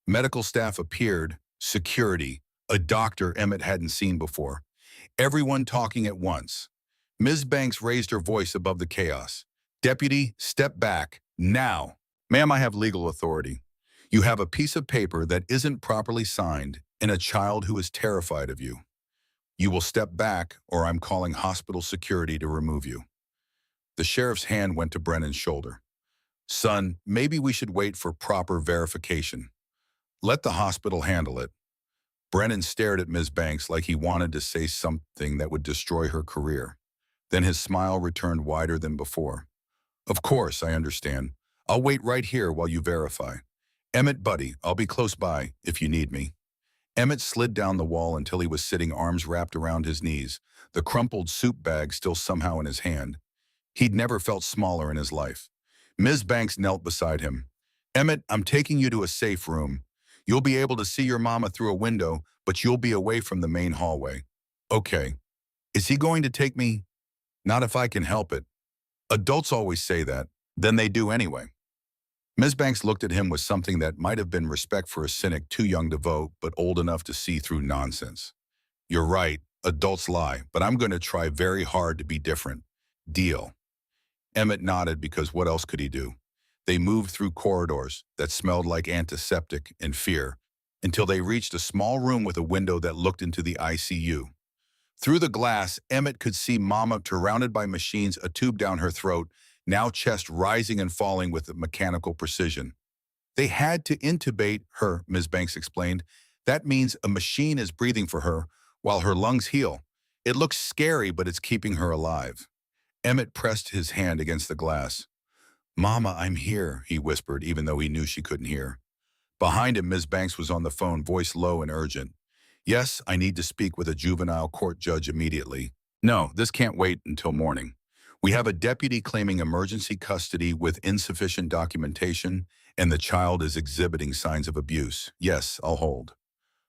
Medical staff appeared, security, a doctor Emmett hadn't seen before. Everyone talking at once. Ms. Banks raised her voice above the chaos. Deputy, step back, now. Ma'am, I have legal authority. You have a piece of paper that isn't properly signed and a child who is terrified of you. You will step back or I'm calling hospital security to remove you. The sheriff's hand went to Brennan's shoulder. Son, maybe we should wait for proper verification. Let the hospital handle it. Brennan stared at Ms. Banks like he wanted to say something that would destroy her career. Then his smile returned wider than before. Of course, I understand. I'll wait right here while you verify. Emmett, buddy, I'll be close by if you need me. Emmett slid down the wall until he was sitting arms wrapped around his knees, the crumpled soup bag still somehow in his hand. He'd never felt smaller in his life. Ms. Banks knelt beside him. Emmett, I'm taking you to a safe room. You'll be able to see your mama through a window, but you'll be away from the main hallway. Okay. Is he going to take me? Not if I can help it. Adults always say that. Then they do anyway. Ms. Banks looked at him with something that might have been respect for a cynic too young to vote, but old enough to see through nonsense. You're right. Adults lie, but I'm going to try very hard to be different. Deal. Emmett nodded because what else could he do? They moved through corridors that smelled like antiseptic and fear until they reached a small room with a window that looked into the ICU. Through the glass, Emmett could see Mama surrounded by machines, a tube down her throat, now chest rising and falling with mechanical precision. They had to intubate her, Ms. Banks explained. That means a machine is breathing for her while her lungs heal. It looks scary, but it's keeping her alive. Emmett pressed his hand against the glass. Mama, I'm here, he whispered, even though he knew she couldn't hear. Behind him, Ms. Banks was on the phone, voice low and urgent. Yes, I need to speak with a juvenile court judge immediately. No, this can't wait until morning. We have a deputy claiming emergency custody with insufficient documentation, and the child is exhibiting signs of abuse. Yes, I'll hold.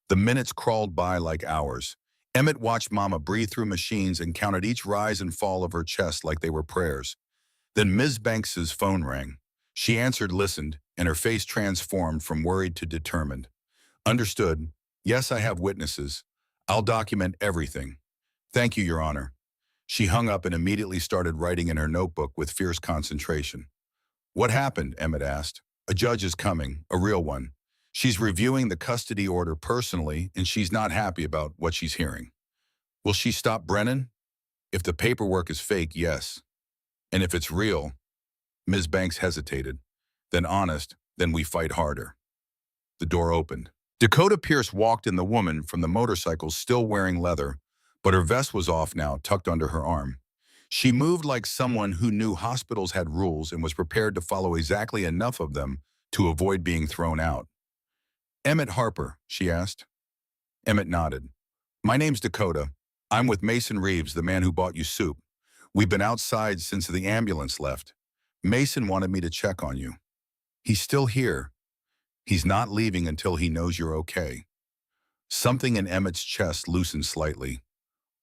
The minutes crawled by like hours. Emmett watched Mama breathe through machines and counted each rise and fall of her chest like they were prayers. Then Ms. Banks's phone rang. She answered, listened, and her face transformed from worried to determined. Understood. Yes, I have witnesses. I'll document everything. Thank you, Your Honor. She hung up and immediately started writing in her notebook with fierce concentration. What happened? Emmett asked. A judge is coming, a real one. She's reviewing the custody order personally, and she's not happy about what she's hearing. Will she stop Brennan? If the paperwork is fake, yes. And if it's real, Ms. Banks hesitated. Then honest, then we fight harder. The door opened. Dakota Pierce walked in, the woman from the motorcycle still wearing leather, but her vest was off now, tucked under her arm. She moved like someone who knew hospitals had rules and was prepared to follow exactly enough of them to avoid being thrown out. Emmett Harper, she asked. Emmett nodded. My name's Dakota. I'm with Mason Reeves, the man who bought you soup. We've been outside since the ambulance left. Mason wanted me to check on you. He's still here. He's not leaving until he knows you're okay. Something in Emmett's chest loosened slightly.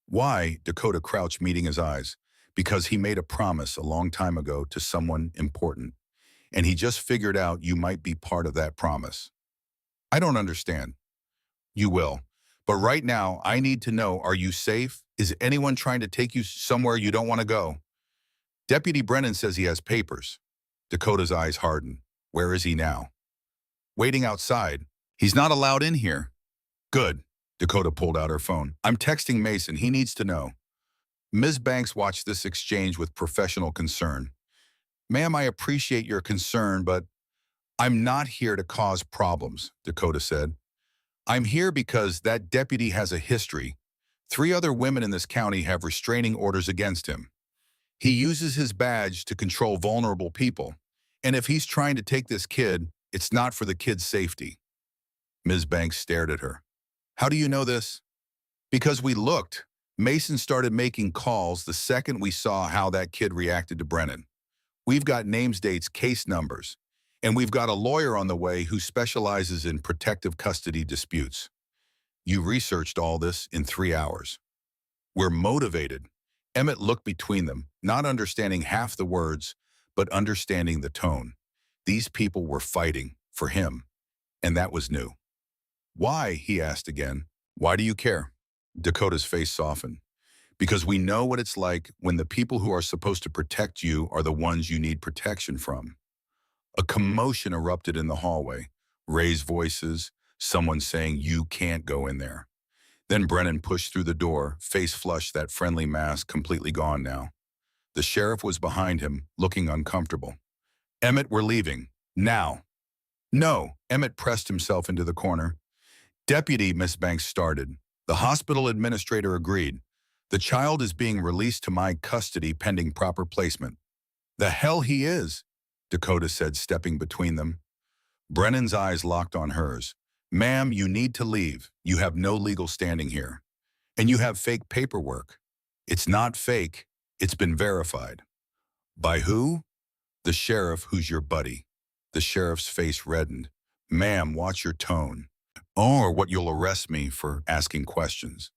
Why? Dakota crouched, meeting his eyes. Because he made a promise a long time ago to someone important, and he just figured out you might be part of that promise. I don't understand. You will. But right now, I need to know, are you safe? Is anyone trying to take you somewhere you don't want to go? Deputy Brennan says he has papers. Dakota's eyes hardened. Where is he now? waiting outside. He's not allowed in here. Good. Dakota pulled out her phone. I'm texting Mason. He needs to know. Ms. Banks watched this exchange with professional concern. Ma'am, I appreciate your concern, but I'm not here to cause problems, Dakota said. I'm here because that deputy has a history. 3 other women in this county have restraining orders against him. He uses his badge to control vulnerable people. And if he's trying to take this kid, it's not for the kid's safety. Ms. Banks stared at her. How do you know this? Because we looked. Mason started making calls the second we saw how that kid reacted to Brennan. We've got names, dates, case numbers, and we've got a lawyer on the way who specializes in protective custody disputes. You researched all this in 3 hours. We're motivated. Emmett looked between them, not understanding half the words, but understanding the tone. These people were fighting for him, and that was new. Why? He asked again. Why do you care? Dakota's face softened. Because we know what it's like when the people who are supposed to protect you are the ones you need protection from. A commotion erupted in the hallway. Raised voices, someone saying you can't go in there. Then Brennan pushed through the door, face flushed, that friendly mask completely gone now. The sheriff was behind him, looking uncomfortable. Emmett, we're leaving. Now. No, Emmett pressed himself into the corner. Deputy, Miss Banks started. The hospital administrator agreed. The child is being released to my custody pending proper placement. The hell he is, Dakota said, stepping between them. Brennan's eyes locked on hers. Ma'am, you need to leave. You have no legal standing here. And you have fake paperwork. It's not fake. It's been verified. By who? The sheriff, who's your buddy. The sheriff's face reddened. Ma'am, watch your tone. Or what you'll arrest me for asking questions.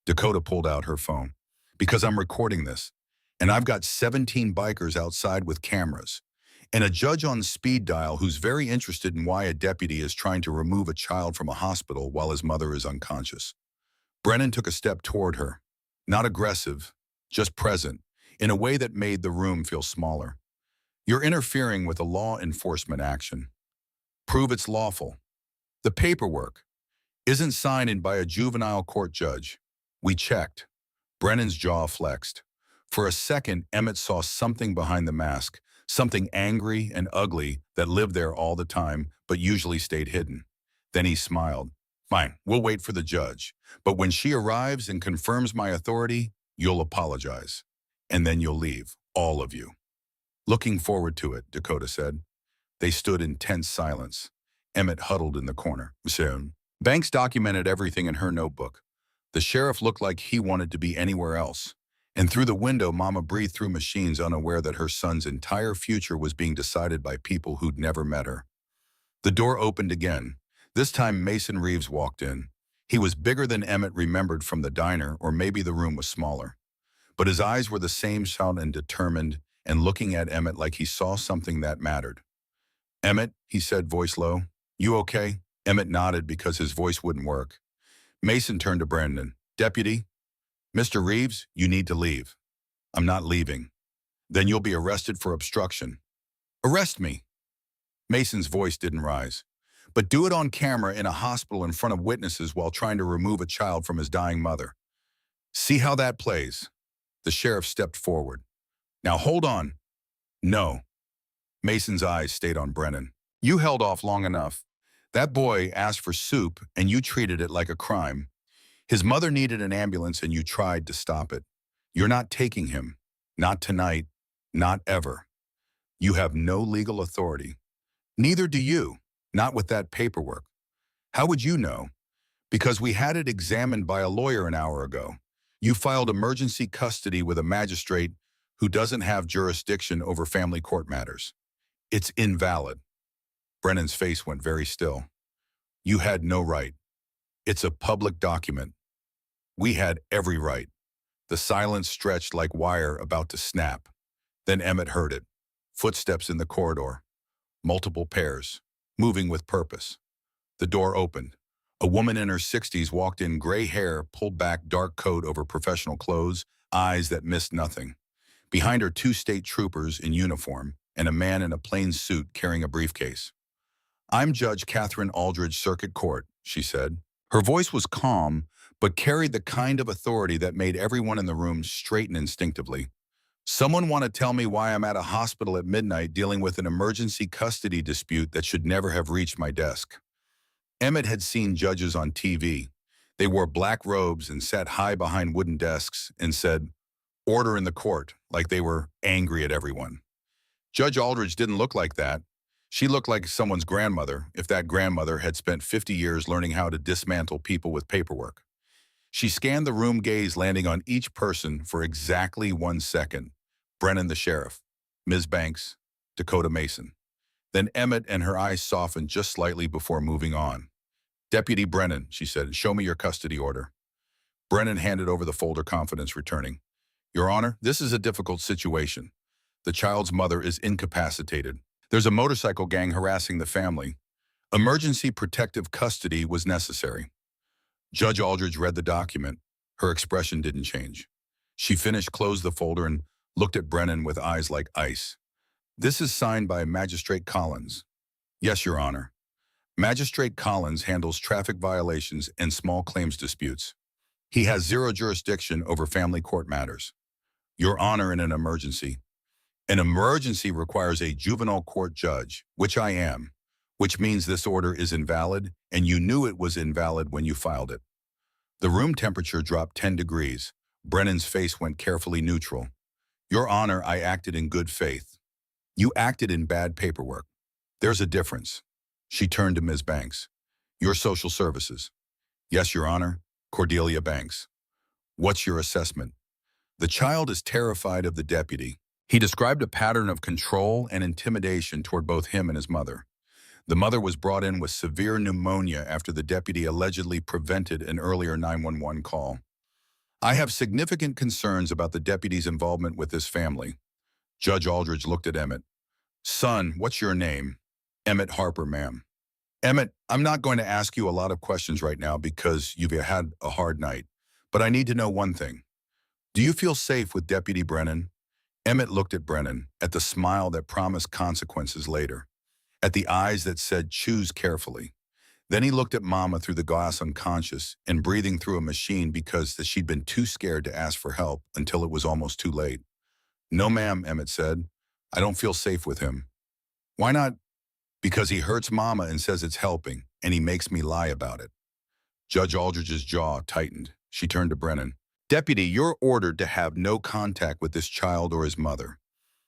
Dakota pulled out her phone. Because I'm recording this. And I've got 17 bikers outside with cameras. And a judge on speed dial who's very interested in why a deputy is trying to remove a child from a hospital while his mother is unconscious. Brennan took a step toward her. Not aggressive, just present, in a way that made the room feel smaller. You're interfering with a law enforcement action. Prove it's lawful. The paperwork isn't signed by a juvenile court judge. We checked. Brennan's jaw flexed. For a second, Emmett saw something behind the mask, something angry and ugly that lived there all the time, but usually stayed hidden. Then he smiled. Fine, we'll wait for the judge. But when she arrives and confirms my authority, you'll apologize. And then you'll leave, all of you. Looking forward to it, Dakota said. They stood in tense silence. Emmett huddled in the corner. Soon. Banks documented everything in her notebook. The sheriff looked like he wanted to be anywhere else. And through the window, Mama breathed through machines, unaware that her son's entire future was being decided by people who'd never met her. The door opened again. This time, Mason Reeves walked in. He was bigger than Emmett remembered from the diner, or maybe the room was smaller. But his eyes were the same, sound and determined, and looking at Emmett like he saw something that mattered. Emmett, he said, voice low. You okay? Emmett nodded because his voice wouldn't work. Mason turned to Brandon. Deputy? Mr. Reeves, you need to leave. I'm not leaving. Then you'll be arrested for obstruction. Arrest me. Mason's voice didn't rise. But do it on camera in a hospital in front of witnesses while trying to remove a child from his dying mother. See how that plays. The sheriff stepped forward. Now hold on. No. Mason's eyes stayed on Brennan. You held off long enough. That boy asked for soup and you treated it like a crime. His mother needed an ambulance and you tried to stop it. You're not taking him. Not tonight. Not ever. You have no legal authority. Neither do you. Not with that paperwork. How would you know? Because we had it examined by a lawyer an hour ago. You filed emergency custody with a magistrate who doesn't have jurisdiction over family court matters. It's invalid. Brennan's face went very still. You had no right. It's a public document. We had every right. The silence stretched like wire about to snap. Then Emmett heard it. Footsteps in the corridor. Multiple pairs. Moving with purpose. The door opened. A woman in her 60s walked in, gray hair, pulled back, dark coat over professional clothes, eyes that missed nothing. Behind her, 2 state troopers in uniform and a man in a plain suit carrying a briefcase. I'm Judge Catherine Aldridge, Circuit Court, she said. Her voice was calm, but carried the kind of authority that made everyone in the room straighten instinctively. Someone want to tell me why I'm at a hospital at midnight dealing with an emergency custody dispute that should never have reached my desk. Emmett had seen judges on TV. They wore black robes and sat high behind wooden desks and said, "Order in the court," like they were angry at everyone. Judge Aldridge didn't look like that. She looked like someone's grandmother, if that grandmother had spent 50 years learning how to dismantle people with paperwork. She scanned the room, gaze landing on each person for exactly 1 second. Brennan the sheriff, Ms. Banks, Dakota Mason. Then Emmett, and her eyes softened just slightly before moving on. "Deputy Brennan," she said, "show me your custody order." Brennan handed over the folder, confidence returning. "Your Honor, this is a difficult situation. The child's mother is incapacitated. There's a motorcycle gang harassing the family. Emergency protective custody was necessary." Judge Aldridge read the document. Her expression didn't change. She finished, closed the folder, and looked at Brennan with eyes like ice. "This is signed by Magistrate Collins." "Yes, Your Honor." Magistrate Collins handles traffic violations and small claims disputes. He has zero jurisdiction over family court matters. Your Honor, in an emergency. An emergency requires a juvenile court judge, which I am, which means this order is invalid, and you knew it was invalid when you filed it. The room temperature dropped 10 degrees. Brennan's face went carefully neutral. "Your Honor, I acted in good faith. You acted in bad paperwork. There's a difference." She turned to Ms. Banks. "Your social services." "Yes, Your Honor." Cordelia Banks. "What's your assessment?" "The child is terrified of the deputy." He described a pattern of control and intimidation toward both him and his mother. The mother was brought in with severe pneumonia after the deputy allegedly prevented an earlier 911 call. "I have significant concerns about the deputy's involvement with this family." Judge Aldridge looked at Emmett. "Son, what's your name?" "Emmett Harper, ma'am." "Emmett, I'm not going to ask you a lot of questions right now because you've had a hard night, but I need to know one thing. Do you feel safe with Deputy Brennan?" Emmett looked at Brennan, at the smile that promised consequences later, at the eyes that said, "Choose carefully." Then he looked at Mama through the glass, unconscious and breathing through a machine because she'd been too scared to ask for help until it was almost too late. "No, ma'am," Emmett said. "I don't feel safe with him." "Why not?" "Because he hurts Mama and says it's helping, and he makes me lie about it." Judge Aldridge's jaw tightened. She turned to Brennan. "Deputy, you're ordered to have no contact with this child or his mother.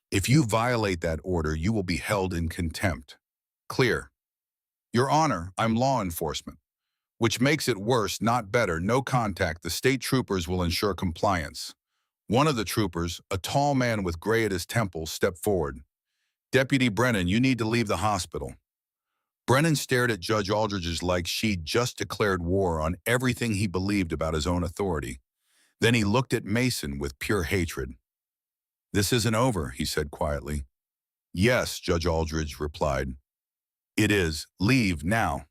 If you violate that order, you will be held in contempt. Clear?" "Your Honor, I'm law enforcement." "Which makes it worse, not better. No contact. The state troopers will ensure compliance." One of the troopers, a tall man with gray at his temples, stepped forward. "Deputy Brennan, you need to leave the hospital." Brennan stared at Judge Aldridge's like she'd just declared war on everything he believed about his own authority. Then he looked at Mason with pure hatred. "This isn't over," he said quietly. "Yes," Judge Aldridge replied. "It is. Leave now."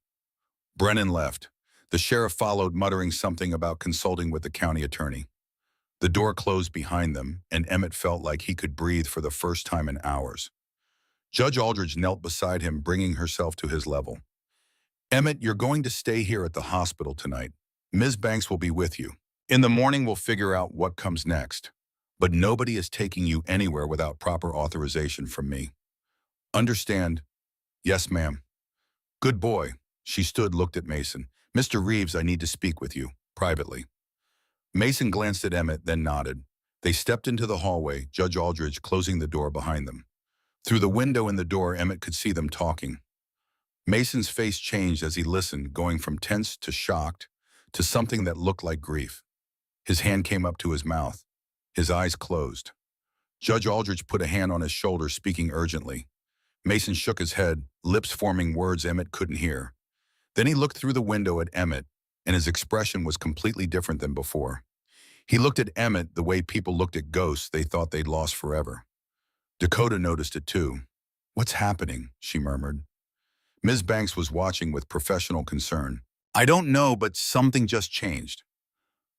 Brennan left. The sheriff followed, muttering something about consulting with the county attorney. The door closed behind them, and Emmett felt like he could breathe for the first time in hours. Judge Aldridge knelt beside him, bringing herself to his level. "Emmett, you're going to stay here at the hospital tonight. Ms. Banks will be with you. In the morning, we'll figure out what comes next. But nobody is taking you anywhere without proper authorization from me. Understand?" "Yes, ma'am." "Good boy." She stood, looked at Mason. "Mr. Reeves, I need to speak with you, privately." Mason glanced at Emmett, then nodded. They stepped into the hallway, Judge Aldridge closing the door behind them. Through the window in the door, Emmett could see them talking. Mason's face changed as he listened, going from tense to shocked to something that looked like grief. His hand came up to his mouth. His eyes closed. Judge Aldridge put a hand on his shoulder, speaking urgently. Mason shook his head, lips forming words Emmett couldn't hear. Then he looked through the window at Emmett, and his expression was completely different than before. He looked at Emmett the way people looked at ghosts they thought they'd lost forever. Dakota noticed it too. "What's happening?" she murmured. Ms. Banks was watching with professional concern. "I don't know, but something just changed."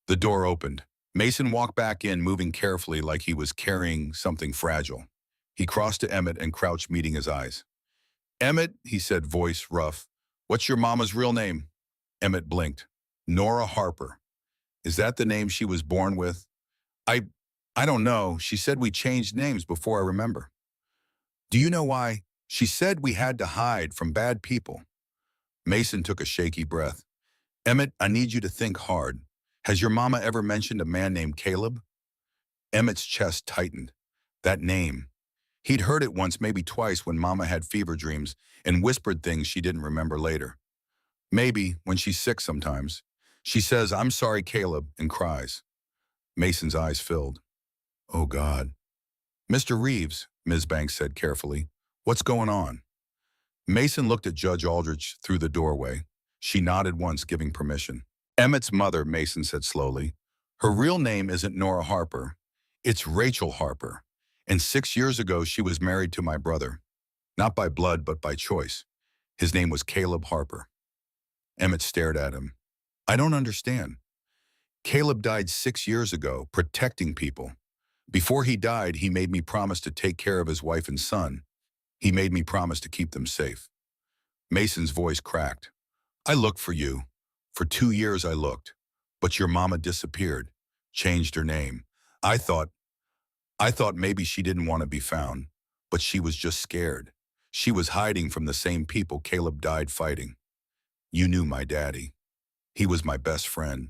The door opened. Mason walked back in, moving carefully like he was carrying something fragile. He crossed to Emmett and crouched, meeting his eyes. Emmett, he said, voice rough. What's your mama's real name? Emmett blinked. Nora Harper. Is that the name she was born with? I, I don't know. She said we changed names before I remember. Do you know why? She said we had to hide from bad people. Mason took a shaky breath. Emmett, I need you to think hard. Has your mama ever mentioned a man named Caleb? Emmett's chest tightened. That name. He'd heard it once, maybe twice, when Mama had fever dreams and whispered things she didn't remember later. Maybe when she's sick sometimes. She says, I'm sorry, Caleb, and cries. Mason's eyes filled. Oh, God. Mr. Reeves, Ms. Banks said carefully, what's going on? Mason looked at Judge Aldrich through the doorway. She nodded once, giving permission. Emmett's mother, Mason said slowly. Her real name isn't Nora Harper. It's Rachel Harper. And 6 years ago, she was married to my brother. Not by blood, but by choice. His name was Caleb Harper. Emmett stared at him. I don't understand. Caleb died 6 years ago, protecting people. Before he died, he made me promise to take care of his wife and son. He made me promise to keep them safe. Mason's voice cracked. I looked for you. For 2 years I looked. But your mama disappeared, changed her name. I thought maybe she didn't want to be found, but she was just scared. She was hiding from the same people Caleb died fighting. You knew my daddy. He was my best friend.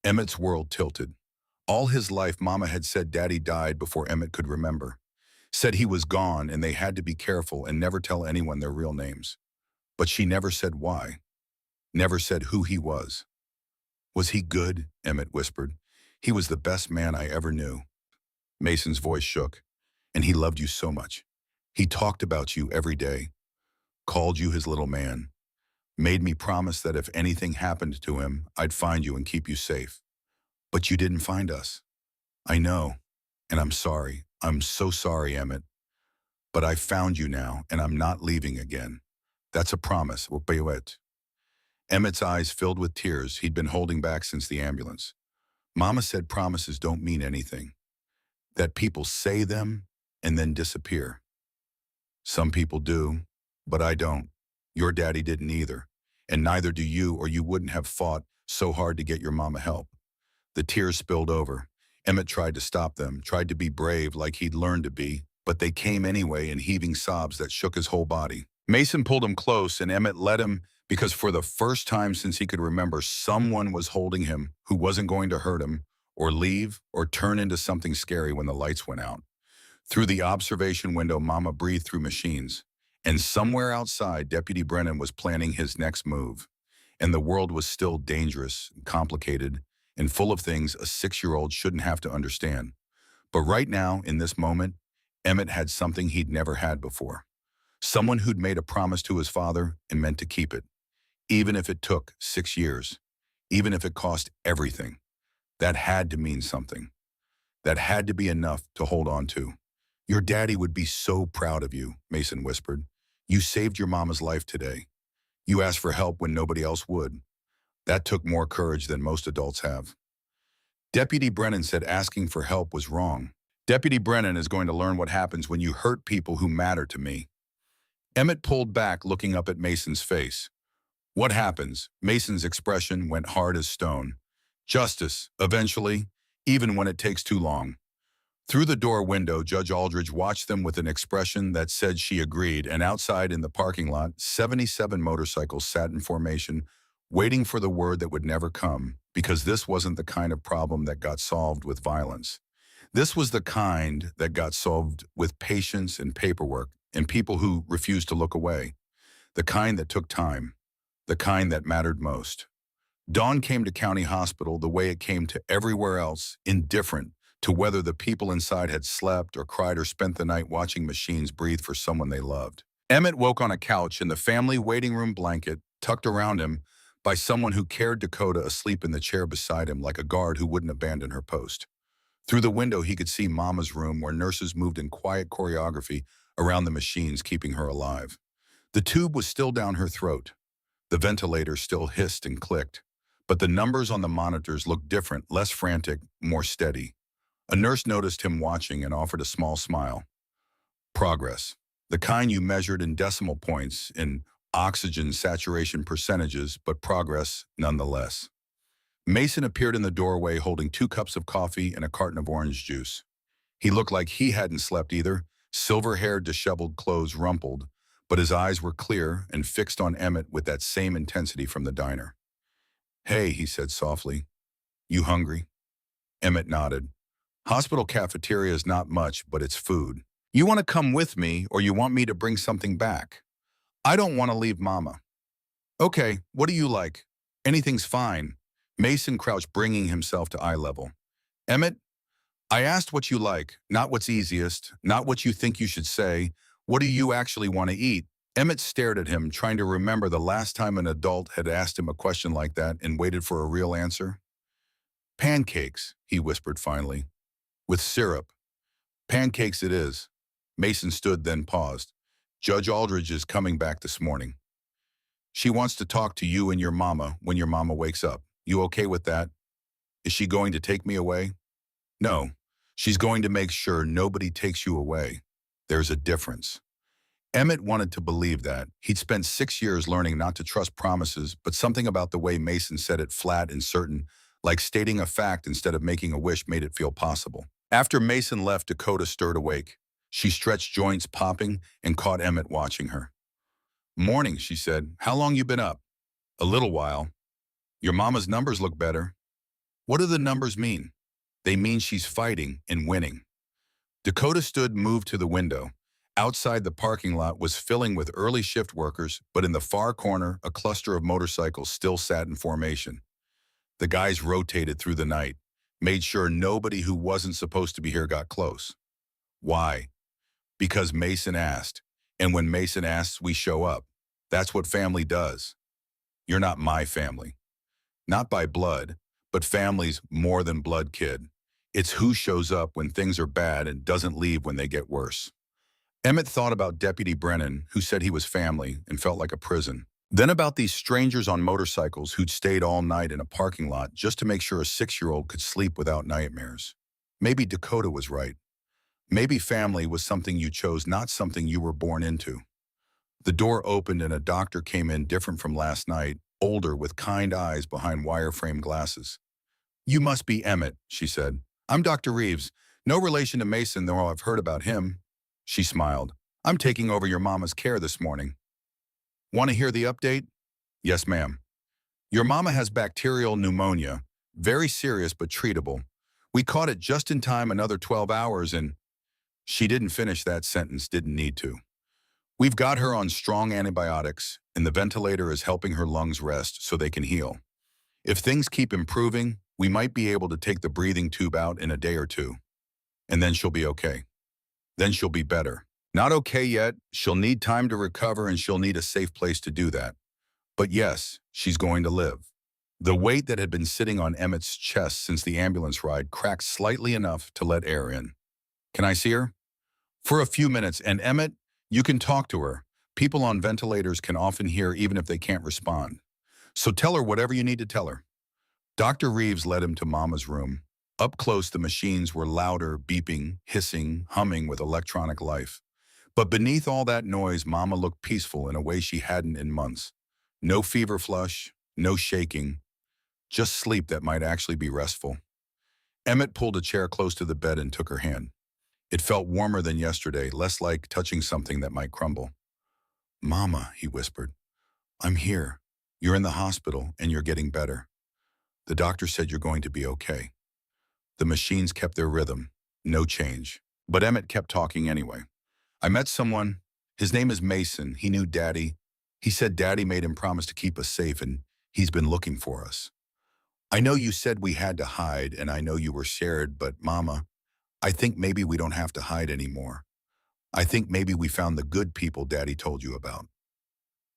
Emmett's world tilted. All his life, Mama had said Daddy died before Emmett could remember. Said he was gone and they had to be careful and never tell anyone their real names. But she never said why. Never said who he was. Was he good? Emmett whispered. He was the best man I ever knew. Mason's voice shook. And he loved you so much. He talked about you every day. Called you his little man. Made me promise that if anything happened to him, I'd find you and keep you safe. But you didn't find us. I know. And I'm sorry. I'm so sorry, Emmett. But I found you now, and I'm not leaving again. That's a promise. Emmett's eyes filled with tears he'd been holding back since the ambulance. Mama said promises don't mean anything. That people say them and then disappear. Some people do, but I don't. Your daddy didn't either. And neither do you, or you wouldn't have fought so hard to get your mama help. The tears spilled over. Emmett tried to stop them, tried to be brave like he'd learned to be, but they came anyway in heaving sobs that shook his whole body. Mason pulled him close and Emmett let him because for the first time since he could remember, someone was holding him who wasn't going to hurt him or leave or turn into something scary when the lights went out. Through the observation window, Mama breathed through machines. And somewhere outside, Deputy Brennan was planning his next move. And the world was still dangerous, complicated, and full of things a 6-year-old shouldn't have to understand. But right now, in this moment, Emmett had something he'd never had before. Someone who'd made a promise to his father and meant to keep it. Even if it took 6 years. Even if it cost everything. That had to mean something. That had to be enough to hold on to. Your daddy would be so proud of you, Mason whispered. You saved your mama's life today. You asked for help when nobody else would. That took more courage than most adults have. Deputy Brennan said asking for help was wrong. Deputy Brennan is going to learn what happens when you hurt people who matter to me. Emmett pulled back, looking up at Mason's face. What happens? Mason's expression went hard as stone. Justice, eventually, even when it takes too long. Through the door window, Judge Aldridge watched them with an expression that said she agreed, and outside in the parking lot, 77 motorcycles sat in formation, waiting for the word that would never come, because this wasn't the kind of problem that got solved with violence. This was the kind that got solved with patience and paperwork and people who refused to look away. The kind that took time. The kind that mattered most. Dawn came to County Hospital the way it came to everywhere else, indifferent to whether the people inside had slept or cried or spent the night watching machines breathe for someone they loved. Emmett woke on a couch in the family waiting room blanket, tucked around him by someone who carried Dakota asleep in the chair beside him like a guard who wouldn't abandon her post. Through the window, he could see Mama's room where nurses moved in quiet choreography around the machines, keeping her alive. The tube was still down her throat. The ventilator still hissed and clicked. But the numbers on the monitors looked different, less frantic, more steady. A nurse noticed him watching and offered a small smile. Progress. The kind you measured in decimal points, in oxygen saturation percentages, but progress nonetheless. Mason appeared in the doorway holding 2 cups of coffee and a carton of orange juice. He looked like he hadn't slept either, silver-haired, disheveled clothes rumpled, but his eyes were clear and fixed on Emmett with that same intensity from the diner. "Hey," he said softly, "you hungry?" Emmett nodded. "Hospital cafeteria is not much, but it's food. You want to come with me or you want me to bring something back?" "I don't want to leave Mama." "Okay, what do you like?" "Anything's fine." Mason crouched, bringing himself to eye level. "Emmett, I asked what you like, not what's easiest, not what you think you should say. What do you actually want to eat?" Emmett stared at him, trying to remember the last time an adult had asked him a question like that and waited for a real answer. "Pancakes," he whispered finally. "With syrup." "Pancakes it is." Mason stood, then paused. "Judge Aldridge is coming back this morning. She wants to talk to you and your mama when your mama wakes up. You okay with that? Is she going to take me away?" "No. She's going to make sure nobody takes you away. There's a difference." Emmett wanted to believe that. He'd spent 6 years learning not to trust promises, but something about the way Mason said it, flat and certain, like stating a fact instead of making a wish, made it feel possible. After Mason left, Dakota stirred awake. She stretched, joints popping, and caught Emmett watching her. "Morning," she said. "How long you been up?" "A little while." "Your mama's numbers look better." "What do the numbers mean?" "They mean she's fighting and winning." Dakota stood, moved to the window. Outside, the parking lot was filling with early shift workers, but in the far corner, a cluster of motorcycles still sat in formation. The guys rotated through the night, made sure nobody who wasn't supposed to be here got close. Why? Because Mason asked. And when Mason asks, we show up. That's what family does. You're not my family. Not by blood, but family's more than blood, kid. It's who shows up when things are bad and doesn't leave when they get worse. Emmett thought about Deputy Brennan, who said he was family and felt like a prison. Then about these strangers on motorcycles who'd stayed all night in a parking lot just to make sure a 6-year-old could sleep without nightmares. Maybe Dakota was right. Maybe family was something you chose, not something you were born into. The door opened and a doctor came in, different from last night, older with kind eyes behind wireframe glasses. "You must be Emmett," she said. "I'm Dr. Reeves. No relation to Mason, though I've heard about him." She smiled. "I'm taking over your mama's care this morning." "Want to hear the update?" "Yes, ma'am." "Your mama has bacterial pneumonia. Very serious but treatable. We caught it just in time, another 12 hours, and—" She didn't finish that sentence, didn't need to. "We've got her on strong antibiotics, and the ventilator is helping her lungs rest so they can heal. If things keep improving, we might be able to take the breathing tube out in a day or two. And then she'll be okay. Then she'll be better. Not okay yet, she'll need time to recover and she'll need a safe place to do that. But yes, she's going to live." The weight that had been sitting on Emmett's chest since the ambulance ride cracked slightly enough to let air in. "Can I see her?" "For a few minutes, and Emmett, you can talk to her. People on ventilators can often hear even if they can't respond. So tell her whatever you need to tell her." Dr. Reeves led him to Mama's room. Up close, the machines were louder, beeping, hissing, humming with electronic life. But beneath all that noise, Mama looked peaceful in a way she hadn't in months. No fever flush, no shaking, just sleep that might actually be restful. Emmett pulled a chair close to the bed and took her hand. It felt warmer than yesterday, less like touching something that might crumble. "Mama," he whispered, "I'm here. You're in the hospital and you're getting better. The doctor said you're going to be okay." The machines kept their rhythm, no change. But Emmett kept talking anyway. "I met someone. His name is Mason. He knew Daddy. He said Daddy made him promise to keep us safe, and he's been looking for us. I know you said we had to hide, and I know you were scared, but Mama, I think maybe we don't have to hide anymore. I think maybe we found the good people Daddy told you about."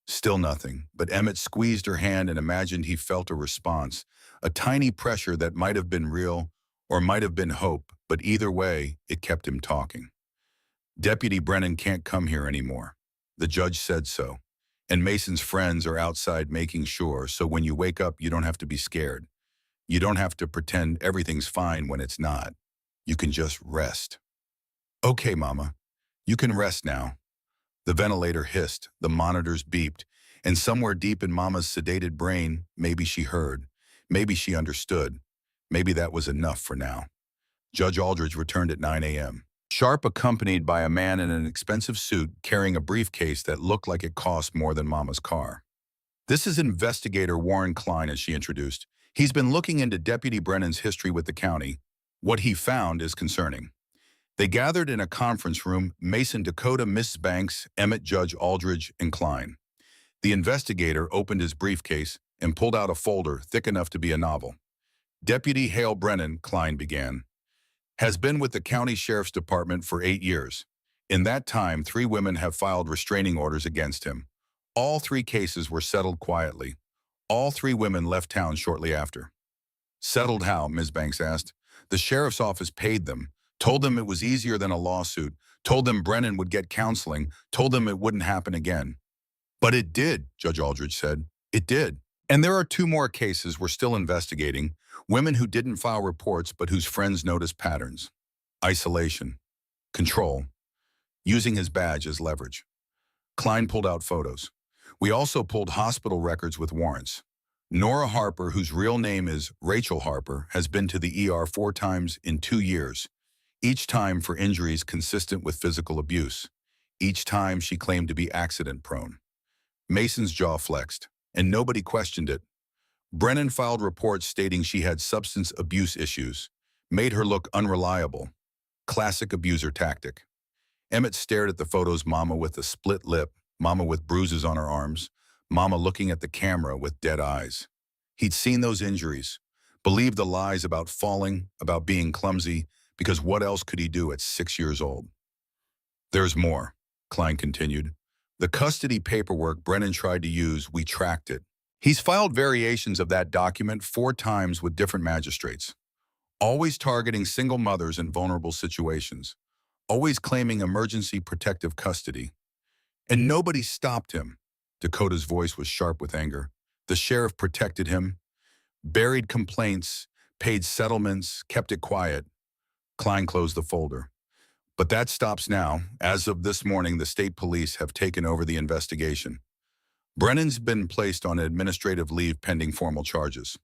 Still nothing, but Emmett squeezed her hand and imagined he felt a response, a tiny pressure that might have been real or might have been hope, but either way, it kept him talking. "Deputy Brennan can't come here anymore. The judge said so. And Mason's friends are outside making sure, so when you wake up, you don't have to be scared. You don't have to pretend everything's fine when it's not. You can just rest." "Okay, Mama. You can rest now. The ventilator hissed, the monitors beeped, and somewhere deep in Mama's sedated brain, maybe she heard, maybe she understood, maybe that was enough for now. Judge Aldridge returned at 9 a.m. Sharp, accompanied by a man in an expensive suit carrying a briefcase that looked like it cost more than Mama's car. This is investigator Warren Klein, as she introduced. He's been looking into Deputy Brennan's history with the county. What he found is concerning. They gathered in a conference room: Mason, Dakota, Mrs. Banks, Emmett, Judge Aldridge, and Klein. The investigator opened his briefcase and pulled out a folder thick enough to be a novel. Deputy Hale Brennan, Klein began, has been with the county sheriff's department for 8 years. In that time, 3 women have filed restraining orders against him. All 3 cases were settled quietly. All 3 women left town shortly after. Settled how? Ms. Banks asked. The sheriff's office paid them, told them it was easier than a lawsuit, told them Brennan would get counseling, told them it wouldn't happen again. But it did, Judge Aldridge said. It did. And there are 2 more cases we're still investigating, women who didn't file reports but whose friends noticed patterns. Isolation. Control. Using his badge as leverage. Klein pulled out photos. We also pulled hospital records with warrants. Nora Harper, whose real name is Rachel Harper, has been to the ER 4 times in 2 years, each time for injuries consistent with physical abuse. Each time she claimed to be accident-prone. Mason's jaw flexed, and nobody questioned it. Brennan filed reports stating she had substance abuse issues, made her look unreliable. Classic abuser tactic. Emmett stared at the photos: Mama with a split lip, Mama with bruises on her arms, Mama looking at the camera with dead eyes. He'd seen those injuries, believed the lies about falling, about being clumsy, because what else could he do at 6 years old? There's more, Klein continued. The custody paperwork Brennan tried to use, we tracked it. He's filed variations of that document 4 times with different magistrates, always targeting single mothers in vulnerable situations, always claiming emergency protective custody. And nobody stopped him. Dakota's voice was sharp with anger. The sheriff protected him, buried complaints, paid settlements, kept it quiet. Klein closed the folder. But that stops now. As of this morning, the state police have taken over the investigation. Brennan's been placed on administrative leave pending formal charges.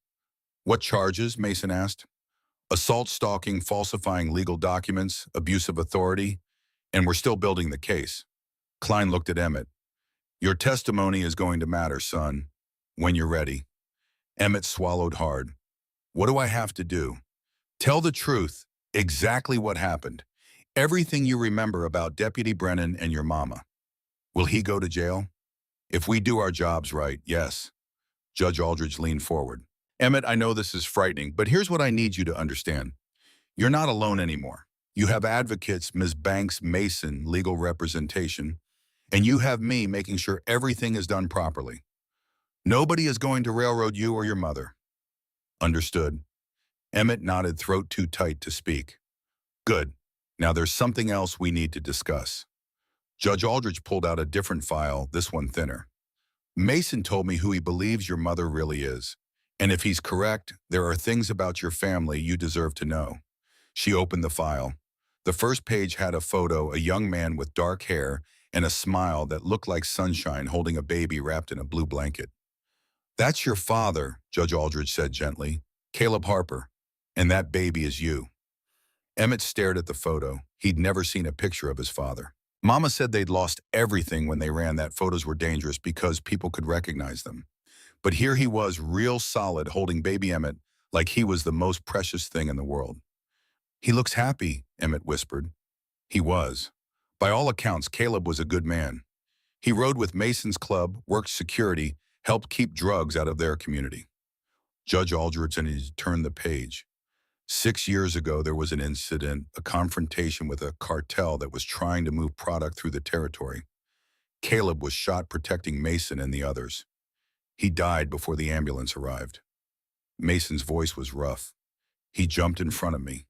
What charges? Mason asked. Assault, stalking, falsifying legal documents, abuse of authority, and we're still building the case. Klein looked at Emmett. Your testimony is going to matter, son, when you're ready. Emmett swallowed hard. What do I have to do? Tell the truth, exactly what happened. Everything you remember about Deputy Brennan and your mama. Will he go to jail? If we do our jobs right, yes. Judge Aldridge leaned forward. Emmett, I know this is frightening, but here's what I need you to understand. You're not alone anymore. You have advocates, Ms. Banks, Mason, legal representation, and you have me making sure everything is done properly. Nobody is going to railroad you or your mother. Understood. Emmett nodded, throat too tight to speak. Good. Now there's something else we need to discuss. Judge Aldridge pulled out a different file, this one thinner. Mason told me who he believes your mother really is. And if he's correct, there are things about your family you deserve to know. She opened the file. The first page had a photo, a young man with dark hair and a smile that looked like sunshine holding a baby wrapped in a blue blanket. That's your father, Judge Aldridge said gently. Caleb Harper. And that baby is you. Emmett stared at the photo. He'd never seen a picture of his father. Mama said they'd lost everything when they ran, that photos were dangerous because people could recognize them. But here he was, real solid, holding baby Emmett like he was the most precious thing in the world. He looks happy, Emmett whispered. He was. By all accounts, Caleb was a good man. He rode with Mason's club, worked security, helped keep drugs out of their community. Judge Aldridge turned the page. 6 years ago, there was an incident, a confrontation with a cartel that was trying to move product through the territory. Caleb was shot protecting Mason and the others. He died before the ambulance arrived. Mason's voice was rough. He jumped in front of me,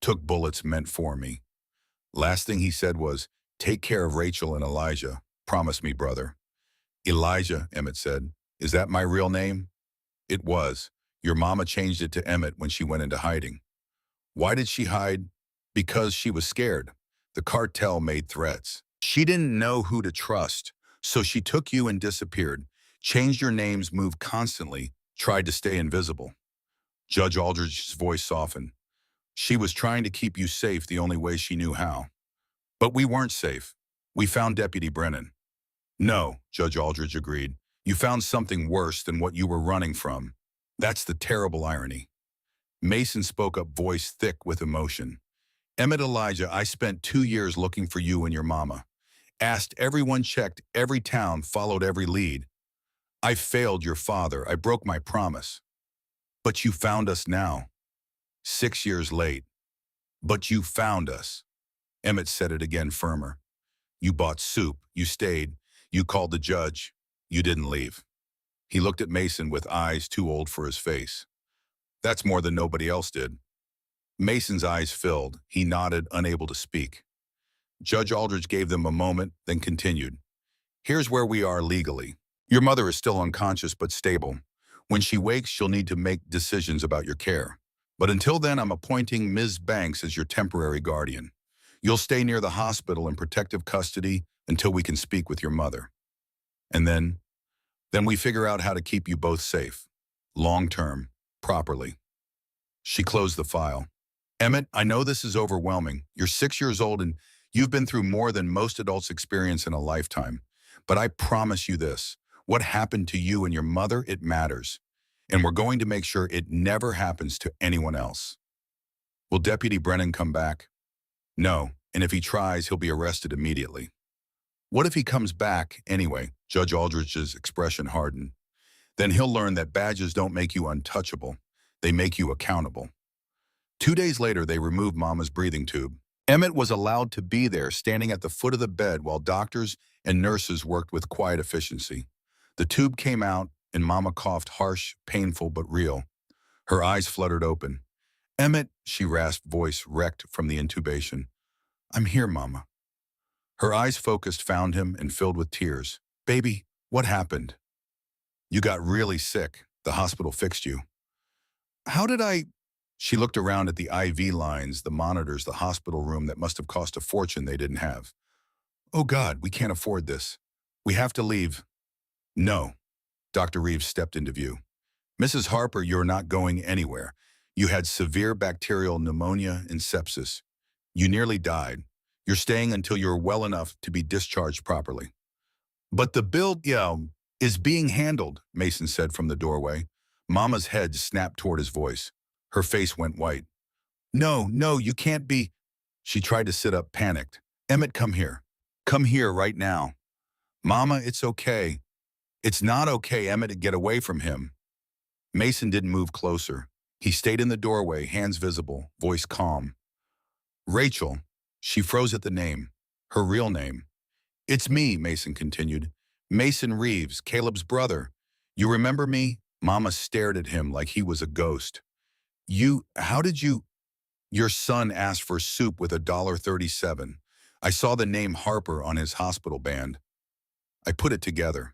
took bullets meant for me. Last thing he said was, "Take care of Rachel and Elijah. Promise me, brother." Elijah, Emmett said. Is that my real name? It was. Your mama changed it to Emmett when she went into hiding. Why did she hide? Because she was scared. The cartel made threats. She didn't know who to trust, so she took you and disappeared, changed your names, moved constantly, tried to stay invisible. Judge Aldrich's voice softened. She was trying to keep you safe the only way she knew how. But we weren't safe. We found Deputy Brennan. No, Judge Aldrich agreed. You found something worse than what you were running from. That's the terrible irony. Mason spoke up, voice thick with emotion. Emmett Elijah, I spent 2 years looking for you and your mama. Asked everyone, checked every town, followed every lead. I failed your father. I broke my promise. But you found us now. 6 years late. But you found us. Emmett said it again, firmer. You bought soup. You stayed. You called the judge. You didn't leave. He looked at Mason with eyes too old for his face. That's more than nobody else did. Mason's eyes filled. He nodded, unable to speak. Judge Aldrich gave them a moment, then continued. Here's where we are legally. Your mother is still unconscious but stable. When she wakes, she'll need to make decisions about your care. But until then, I'm appointing Ms. Banks as your temporary guardian. You'll stay near the hospital in protective custody until we can speak with your mother. And then we figure out how to keep you both safe. Long-term, properly. She closed the file. Emmett, I know this is overwhelming. You're 6 years old and you've been through more than most adults experience in a lifetime. But I promise you this, what happened to you and your mother, it matters. And we're going to make sure it never happens to anyone else. Will Deputy Brennan come back? No, and if he tries, he'll be arrested immediately. What if he comes back anyway? Judge Aldrich's expression hardened. Then he'll learn that badges don't make you untouchable. They make you accountable. 2 days later, they removed Mama's breathing tube. Emmett was allowed to be there, standing at the foot of the bed while doctors and nurses worked with quiet efficiency. The tube came out, and Mama coughed, harsh, painful, but real. Her eyes fluttered open. Emmett, she rasped, voice wrecked from the intubation. I'm here, Mama. Her eyes focused, found him, and filled with tears. Baby, what happened? You got really sick. The hospital fixed you. How did I? She looked around at the IV lines, the monitors, the hospital room that must have cost a fortune they didn't have. Oh God, we can't afford this. We have to leave. No. Dr. Reeves stepped into view. Mrs. Harper, you're not going anywhere. You had severe bacterial pneumonia and sepsis. You nearly died. You're staying until you're well enough to be discharged properly. But the bill, is being handled, Mason said from the doorway. Mama's head snapped toward his voice. Her face went white. No, you can't be. She tried to sit up, panicked. Emmett, come here. Come here right now. Mama, it's okay. It's not okay, Emmett, get away from him. Mason didn't move closer. He stayed in the doorway, hands visible, voice calm. Rachel. She froze at the name, her real name. It's me, Mason continued. Mason Reeves, Caleb's brother. You remember me? Mama stared at him like he was a ghost. How did you? Your son asked for soup with $1.37. I saw the name Harper on his hospital band. I put it together.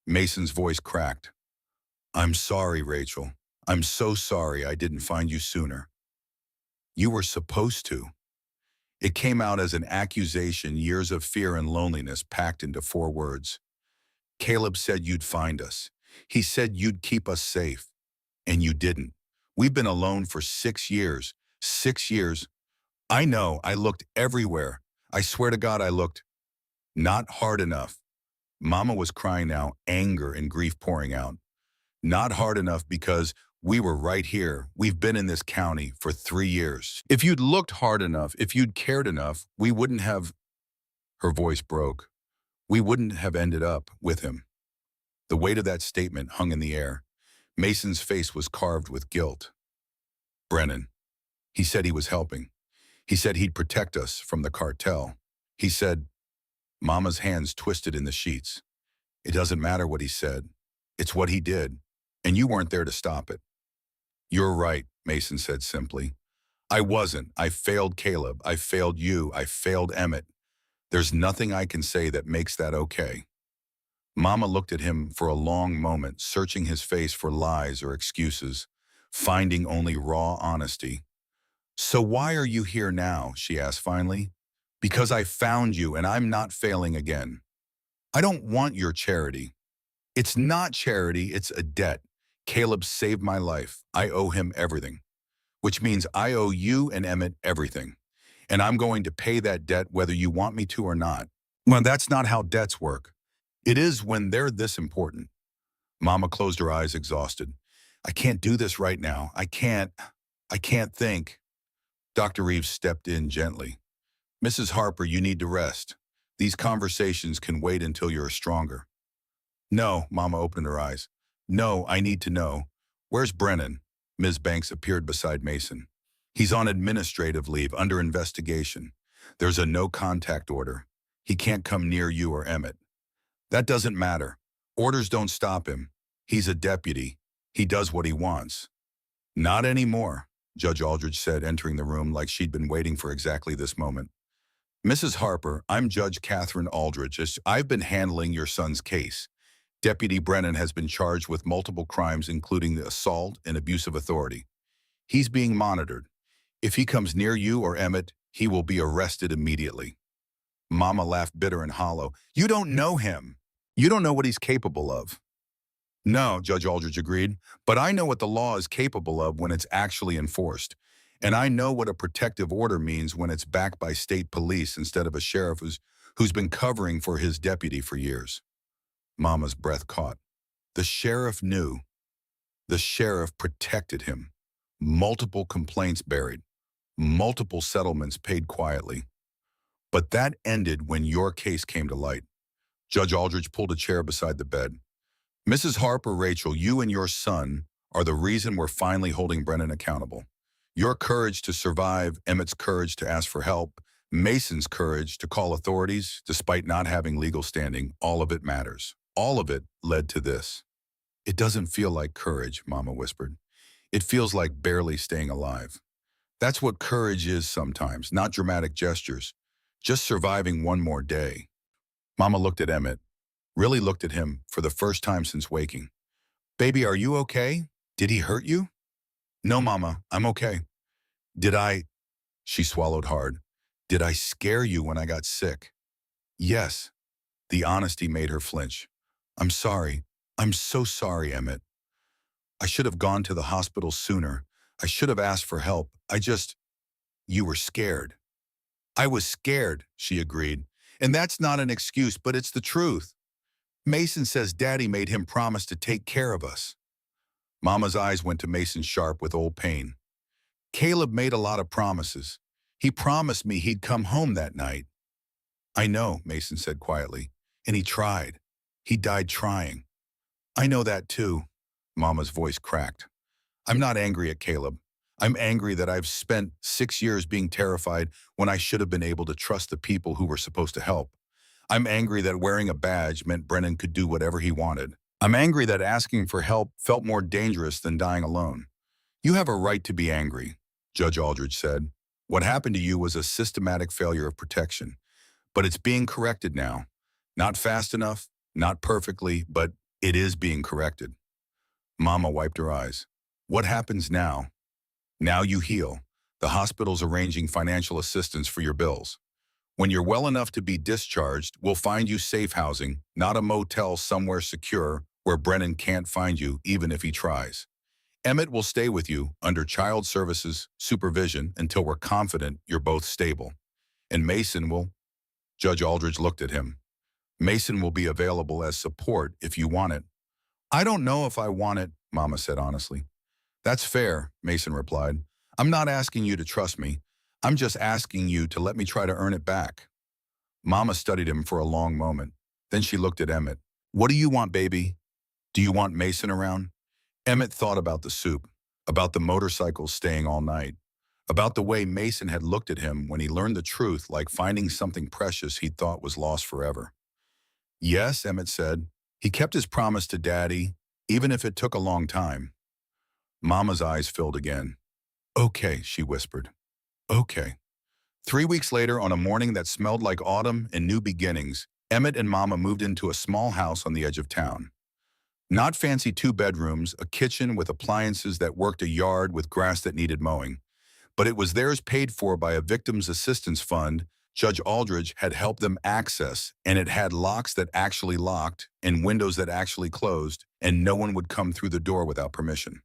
Mason's voice cracked. I'm sorry, Rachel. I'm so sorry I didn't find you sooner. You were supposed to. It came out as an accusation, years of fear and loneliness packed into 4 words. Caleb said you'd find us. He said you'd keep us safe. And you didn't. We've been alone for 6 years. 6 years. I know, I looked everywhere. I swear to God I looked. Not hard enough. Mama was crying now, anger and grief pouring out. Not hard enough because we were right here. We've been in this county for 3 years. If you'd looked hard enough, if you'd cared enough, we wouldn't have. Her voice broke. We wouldn't have ended up with him. The weight of that statement hung in the air. Mason's face was carved with guilt. Brennan. He said he was helping. He said he'd protect us from the cartel. He said, Mama's hands twisted in the sheets. It doesn't matter what he said. It's what he did. And you weren't there to stop it. You're right, Mason said simply. I wasn't. I failed Caleb. I failed you. I failed Emmett. There's nothing I can say that makes that okay. Mama looked at him for a long moment, searching his face for lies or excuses, finding only raw honesty. So why are you here now? She asked finally. Because I found you and I'm not failing again. I don't want your charity. It's not charity, it's a debt. Caleb saved my life. I owe him everything, which means I owe you and Emmett everything. And I'm going to pay that debt whether you want me to or not. Well, that's not how debts work. It is when they're this important. Mama closed her eyes, exhausted. I can't do this right now. I can't think. Dr. Reeves stepped in gently. Mrs. Harper, you need to rest. These conversations can wait until you're stronger. No, Mama opened her eyes. No, I need to know. Where's Brennan? Ms. Banks appeared beside Mason. He's on administrative leave, under investigation. There's a no-contact order. He can't come near you or Emmett. That doesn't matter. Orders don't stop him. He's a deputy. He does what he wants. Not anymore, Judge Aldridge said, entering the room like she'd been waiting for exactly this moment. Mrs. Harper, I'm Judge Catherine Aldridge. I've been handling your son's case. Deputy Brennan has been charged with multiple crimes, including the assault and abuse of authority. He's being monitored. If he comes near you or Emmett, he will be arrested immediately. Mama laughed bitter and hollow. You don't know him. You don't know what he's capable of. No, Judge Aldridge agreed, but I know what the law is capable of when it's actually enforced. And I know what a protective order means when it's backed by state police instead of a sheriff who's been covering for his deputy for years. Mama's breath caught. The sheriff knew. The sheriff protected him. Multiple complaints buried. Multiple settlements paid quietly. But that ended when your case came to light. Judge Aldridge pulled a chair beside the bed. Mrs. Harper, Rachel, you and your son are the reason we're finally holding Brennan accountable. Your courage to survive, Emmett's courage to ask for help, Mason's courage to call authorities despite not having legal standing, all of it matters. All of it led to this. It doesn't feel like courage, Mama whispered. It feels like barely staying alive. That's what courage is sometimes, not dramatic gestures, just surviving one more day. Mama looked at Emmett, really looked at him for the first time since waking. Baby, are you okay? Did he hurt you? No, Mama, I'm okay. Did I? She swallowed hard. Did I scare you when I got sick? Yes. The honesty made her flinch. I'm sorry. I'm so sorry, Emmett. I should have gone to the hospital sooner. I should have asked for help. You were scared. I was scared, she agreed. And that's not an excuse, but it's the truth. Mason says Daddy made him promise to take care of us. Mama's eyes went to Mason sharp with old pain. Caleb made a lot of promises. He promised me he'd come home that night. I know, Mason said quietly, and he tried. He died trying. I know that too. Mama's voice cracked. I'm not angry at Caleb. I'm angry that I've spent 6 years being terrified when I should have been able to trust the people who were supposed to help. I'm angry that wearing a badge meant Brennan could do whatever he wanted. I'm angry that asking for help felt more dangerous than dying alone. You have a right to be angry, Judge Aldridge said. What happened to you was a systematic failure of protection, but it's being corrected now. Not fast enough, not perfectly, but it is being corrected. Mama wiped her eyes. What happens now? Now you heal. The hospital's arranging financial assistance for your bills. When you're well enough to be discharged, we'll find you safe housing, not a motel somewhere secure where Brennan can't find you even if he tries. Emmett will stay with you under child services supervision until we're confident you're both stable. And Mason will... Judge Aldridge looked at him. Mason will be available as support if you want it. I don't know if I want it, Mama said honestly. That's fair, Mason replied. I'm not asking you to trust me. I'm just asking you to let me try to earn it back. Mama studied him for a long moment. Then she looked at Emmett. What do you want, baby? Do you want Mason around? Emmett thought about the soup, about the motorcycles staying all night, about the way Mason had looked at him when he learned the truth, like finding something precious he thought was lost forever. Yes, Emmett said. He kept his promise to Daddy, even if it took a long time. Mama's eyes filled again. Okay, she whispered. Okay. 3 weeks later, on a morning that smelled like autumn and new beginnings, Emmett and Mama moved into a small house on the edge of town. Not fancy 2 bedrooms, a kitchen with appliances that worked, a yard with grass that needed mowing. But it was theirs, paid for by a victim's assistance fund Judge Aldridge had helped them access, and it had locks that actually locked and windows that actually closed, and no one would come through the door without permission.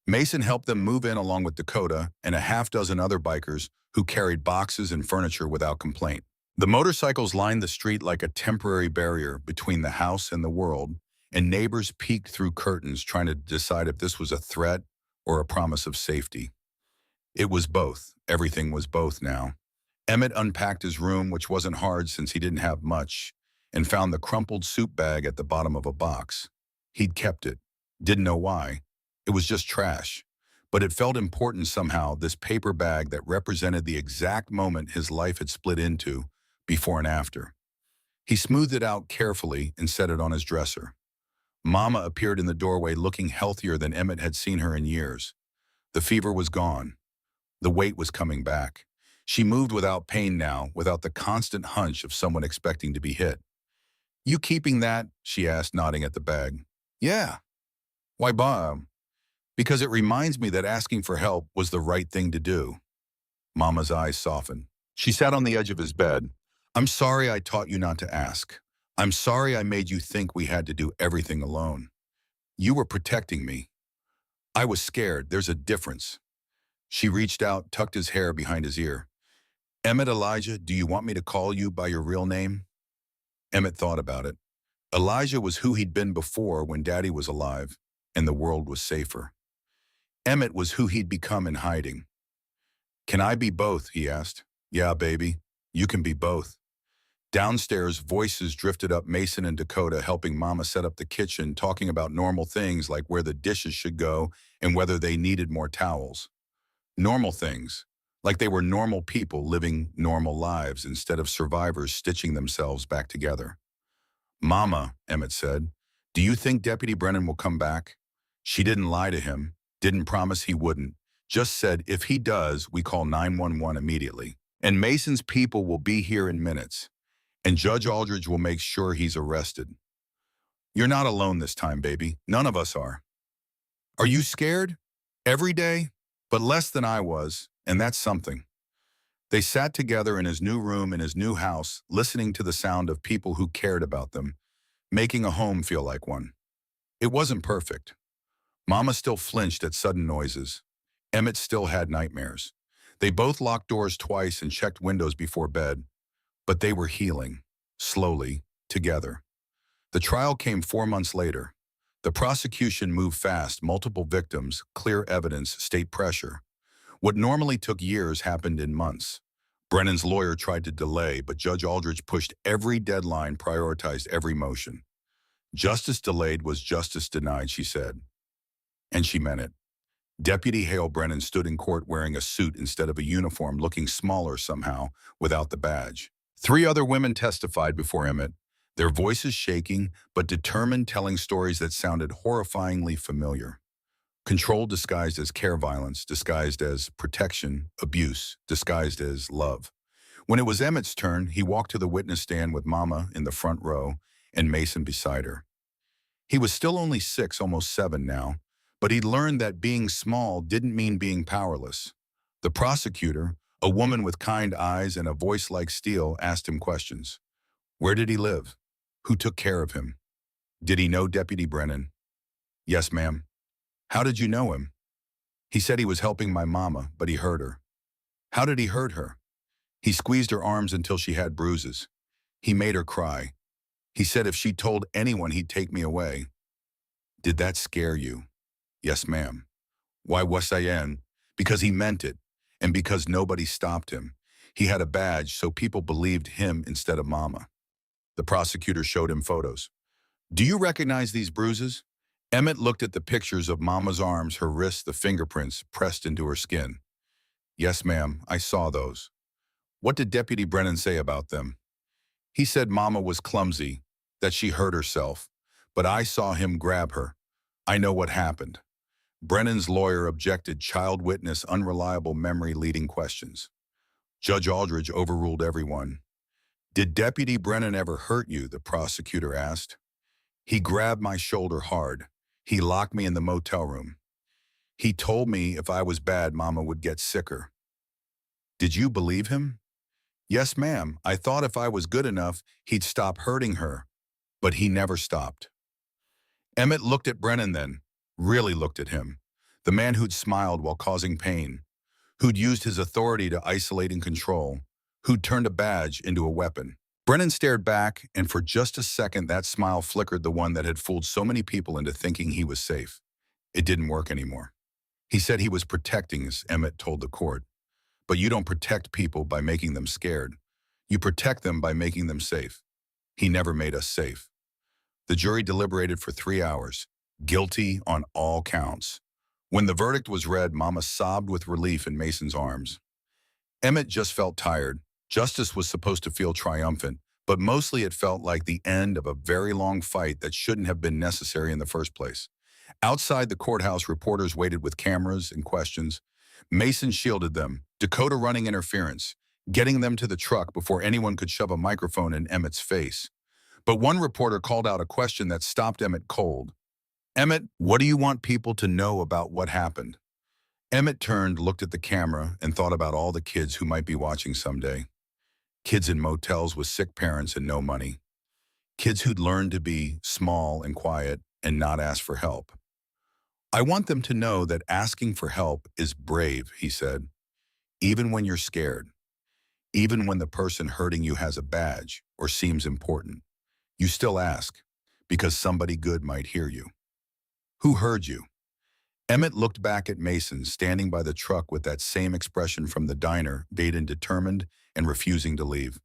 Mason helped them move in along with Dakota and a half dozen other bikers who carried boxes and furniture without complaint. The motorcycles lined the street like a temporary barrier between the house and the world, and neighbors peeked through curtains trying to decide if this was a threat or a promise of safety. It was both. Everything was both now. Emmett unpacked his room, which wasn't hard since he didn't have much, and found the crumpled soup bag at the bottom of a box. He'd kept it. Didn't know why. It was just trash. But it felt important somehow, this paper bag that represented the exact moment his life had split into, before and after. He smoothed it out carefully and set it on his dresser. Mama appeared in the doorway looking healthier than Emmett had seen her in years. The fever was gone. The weight was coming back. She moved without pain now, without the constant hunch of someone expecting to be hit. "You keeping that?" she asked, nodding at the bag. "Yeah." "Why, Bob?" "Because it reminds me that asking for help was the right thing to do." Mama's eyes softened. She sat on the edge of his bed. "I'm sorry I taught you not to ask. I'm sorry I made you think we had to do everything alone. You were protecting me. I was scared. There's a difference." She reached out, tucked his hair behind his ear. "Emmett Elijah, do you want me to call you by your real name?" Emmett thought about it. Elijah was who he'd been before when Daddy was alive, and the world was safer. Emmett was who he'd become in hiding. "Can I be both?" he asked. "Yeah, baby, you can be both." Downstairs, voices drifted up, Mason and Dakota helping Mama set up the kitchen, talking about normal things like where the dishes should go and whether they needed more towels. Normal things, like they were normal people living normal lives instead of survivors stitching themselves back together. "Mama," Emmett said, "do you think Deputy Brennan will come back?" She didn't lie to him, didn't promise he wouldn't, just said if he does, we call 911 immediately. "And Mason's people will be here in minutes. And Judge Aldridge will make sure he's arrested." "You're not alone this time, baby. None of us are." "Are you scared?" "Every day, but less than I was, and that's something." They sat together in his new room in his new house, listening to the sound of people who cared about them, making a home feel like one. It wasn't perfect. Mama still flinched at sudden noises. Emmett still had nightmares. They both locked doors twice and checked windows before bed, but they were healing, slowly, together. The trial came 4 months later. The prosecution moved fast, multiple victims, clear evidence, state pressure. What normally took years happened in months. Brennan's lawyer tried to delay, but Judge Aldridge pushed every deadline, prioritized every motion. "Justice delayed was justice denied," she said. And she meant it. Deputy Hale Brennan stood in court wearing a suit instead of a uniform, looking smaller somehow, without the badge. 3 other women testified before Emmett, their voices shaking, but determined, telling stories that sounded horrifyingly familiar. Control disguised as care, violence disguised as protection, abuse disguised as love. When it was Emmett's turn, he walked to the witness stand with Mama in the front row and Mason beside her. He was still only 6, almost 7 now, but he'd learned that being small didn't mean being powerless. The prosecutor, a woman with kind eyes and a voice like steel, asked him questions. Where did he live? Who took care of him? Did he know Deputy Brennan? Yes, ma'am. How did you know him? He said he was helping my mama, but he hurt her. How did he hurt her? He squeezed her arms until she had bruises. He made her cry. He said if she told anyone, he'd take me away. Did that scare you? Yes, ma'am. Why was I in? Because he meant it, and because nobody stopped him. He had a badge, so people believed him instead of Mama. The prosecutor showed him photos. Do you recognize these bruises? Emmett looked at the pictures of Mama's arms, her wrists, the fingerprints pressed into her skin. Yes, ma'am, I saw those. What did Deputy Brennan say about them? He said Mama was clumsy, that she hurt herself, but I saw him grab her. I know what happened. Brennan's lawyer objected, child witness, unreliable memory leading questions. Judge Aldridge overruled everyone. Did Deputy Brennan ever hurt you? The prosecutor asked. He grabbed my shoulder hard. He locked me in the motel room. He told me if I was bad, Mama would get sicker. Did you believe him? Yes, ma'am, I thought if I was good enough, he'd stop hurting her. But he never stopped. Emmett looked at Brennan then, really looked at him. The man who'd smiled while causing pain, who'd used his authority to isolate and control, who'd turned a badge into a weapon. Brennan stared back, and for just a second that smile flickered the one that had fooled so many people into thinking he was safe. It didn't work anymore. He said he was protecting us, Emmett told the court. But you don't protect people by making them scared. You protect them by making them safe. He never made us safe. The jury deliberated for 3 hours, guilty on all counts. When the verdict was read, Mama sobbed with relief in Mason's arms. Emmett just felt tired. Justice was supposed to feel triumphant, but mostly it felt like the end of a very long fight that shouldn't have been necessary in the first place. Outside the courthouse, reporters waited with cameras and questions. Mason shielded them, Dakota running interference, getting them to the truck before anyone could shove a microphone in Emmett's face. But one reporter called out a question that stopped Emmett cold. Emmett, what do you want people to know about what happened? Emmett turned, looked at the camera, and thought about all the kids who might be watching someday. Kids in motels with sick parents and no money. Kids who'd learned to be small and quiet and not ask for help. I want them to know that asking for help is brave, he said. Even when you're scared. Even when the person hurting you has a badge or seems important. You still ask, because somebody good might hear you. Who heard you? Emmett looked back at Mason, standing by the truck with that same expression from the diner, Dayton determined and refusing to leave.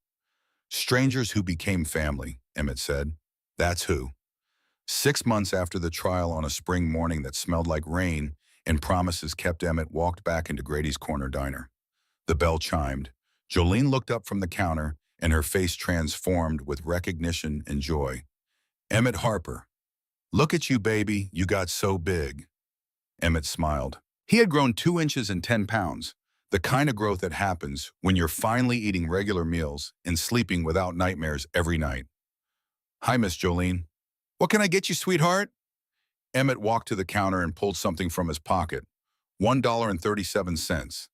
Strangers who became family, Emmett said. That's who. 6 months after the trial, on a spring morning that smelled like rain and promises kept, Emmett walked back into Grady's Corner Diner. The bell chimed. Jolene looked up from the counter, and her face transformed with recognition and joy. Emmett Harper. Look at you, baby, you got so big. Emmett smiled. He had grown 2 inches and 10 pounds, the kind of growth that happens when you're finally eating regular meals and sleeping without nightmares every night. Hi, Miss Jolene. What can I get you, sweetheart? Emmett walked to the counter and pulled something from his pocket. $1.37.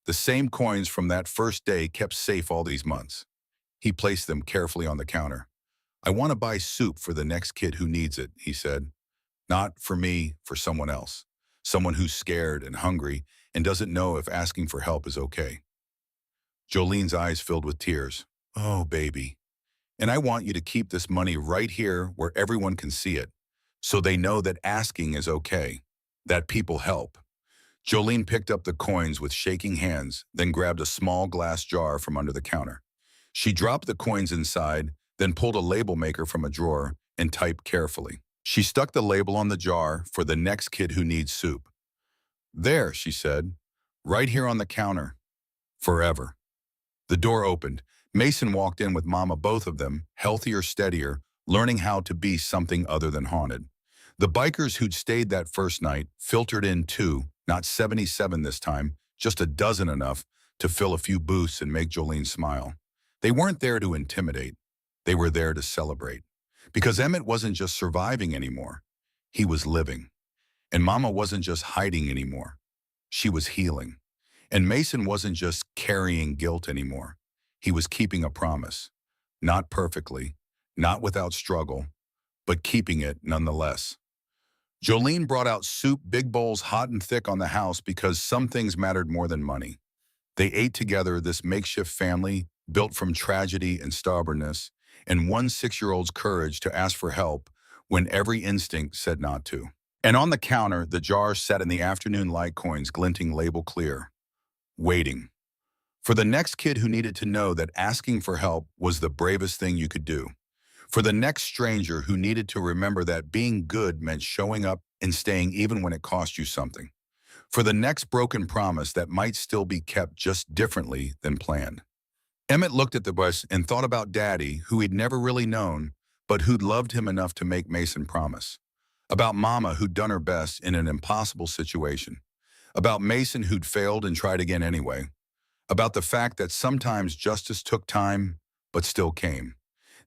The same coins from that first day kept safe all these months. He placed them carefully on the counter. I want to buy soup for the next kid who needs it, he said. Not for me, for someone else. Someone who's scared and hungry and doesn't know if asking for help is okay. Jolene's eyes filled with tears. Oh, baby. And I want you to keep this money right here where everyone can see it, so they know that asking is okay, that people help. Jolene picked up the coins with shaking hands, then grabbed a small glass jar from under the counter. She dropped the coins inside, then pulled a label maker from a drawer and typed carefully. She stuck the label on the jar for the next kid who needs soup. There, she said, right here on the counter. Forever. The door opened. Mason walked in with Mama, both of them, healthier, steadier, learning how to be something other than haunted. The bikers who'd stayed that first night filtered in too, not 77 this time, just a dozen enough to fill a few booths and make Jolene smile. They weren't there to intimidate. They were there to celebrate. Because Emmett wasn't just surviving anymore. He was living. And Mama wasn't just hiding anymore. She was healing. And Mason wasn't just carrying guilt anymore. He was keeping a promise. Not perfectly, not without struggle, but keeping it nonetheless. Jolene brought out soup, big bowls hot and thick on the house because some things mattered more than money. They ate together, this makeshift family built from tragedy and stubbornness, and one 6-year-old's courage to ask for help when every instinct said not to. And on the counter, the jars sat in the afternoon light, coins glinting, label clear. Waiting. For the next kid who needed to know that asking for help was the bravest thing you could do. For the next stranger who needed to remember that being good meant showing up and staying even when it cost you something. For the next broken promise that might still be kept just differently than planned. Emmett looked at the bus and thought about Daddy, who he'd never really known, but who'd loved him enough to make Mason promise. About Mama, who'd done her best in an impossible situation. About Mason, who'd failed and tried again anyway. About the fact that sometimes justice took time, but still came.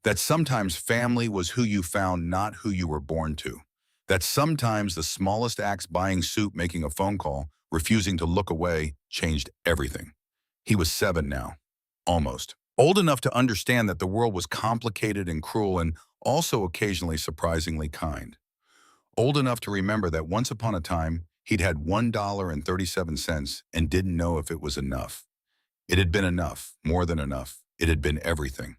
That sometimes family was who you found, not who you were born to. That sometimes the smallest acts, buying soup, making a phone call, refusing to look away, changed everything. He was 7 now. Almost. Old enough to understand that the world was complicated and cruel and also occasionally surprisingly kind. Old enough to remember that once upon a time, he'd had $1.37 and didn't know if it was enough. It had been enough, more than enough. It had been everything.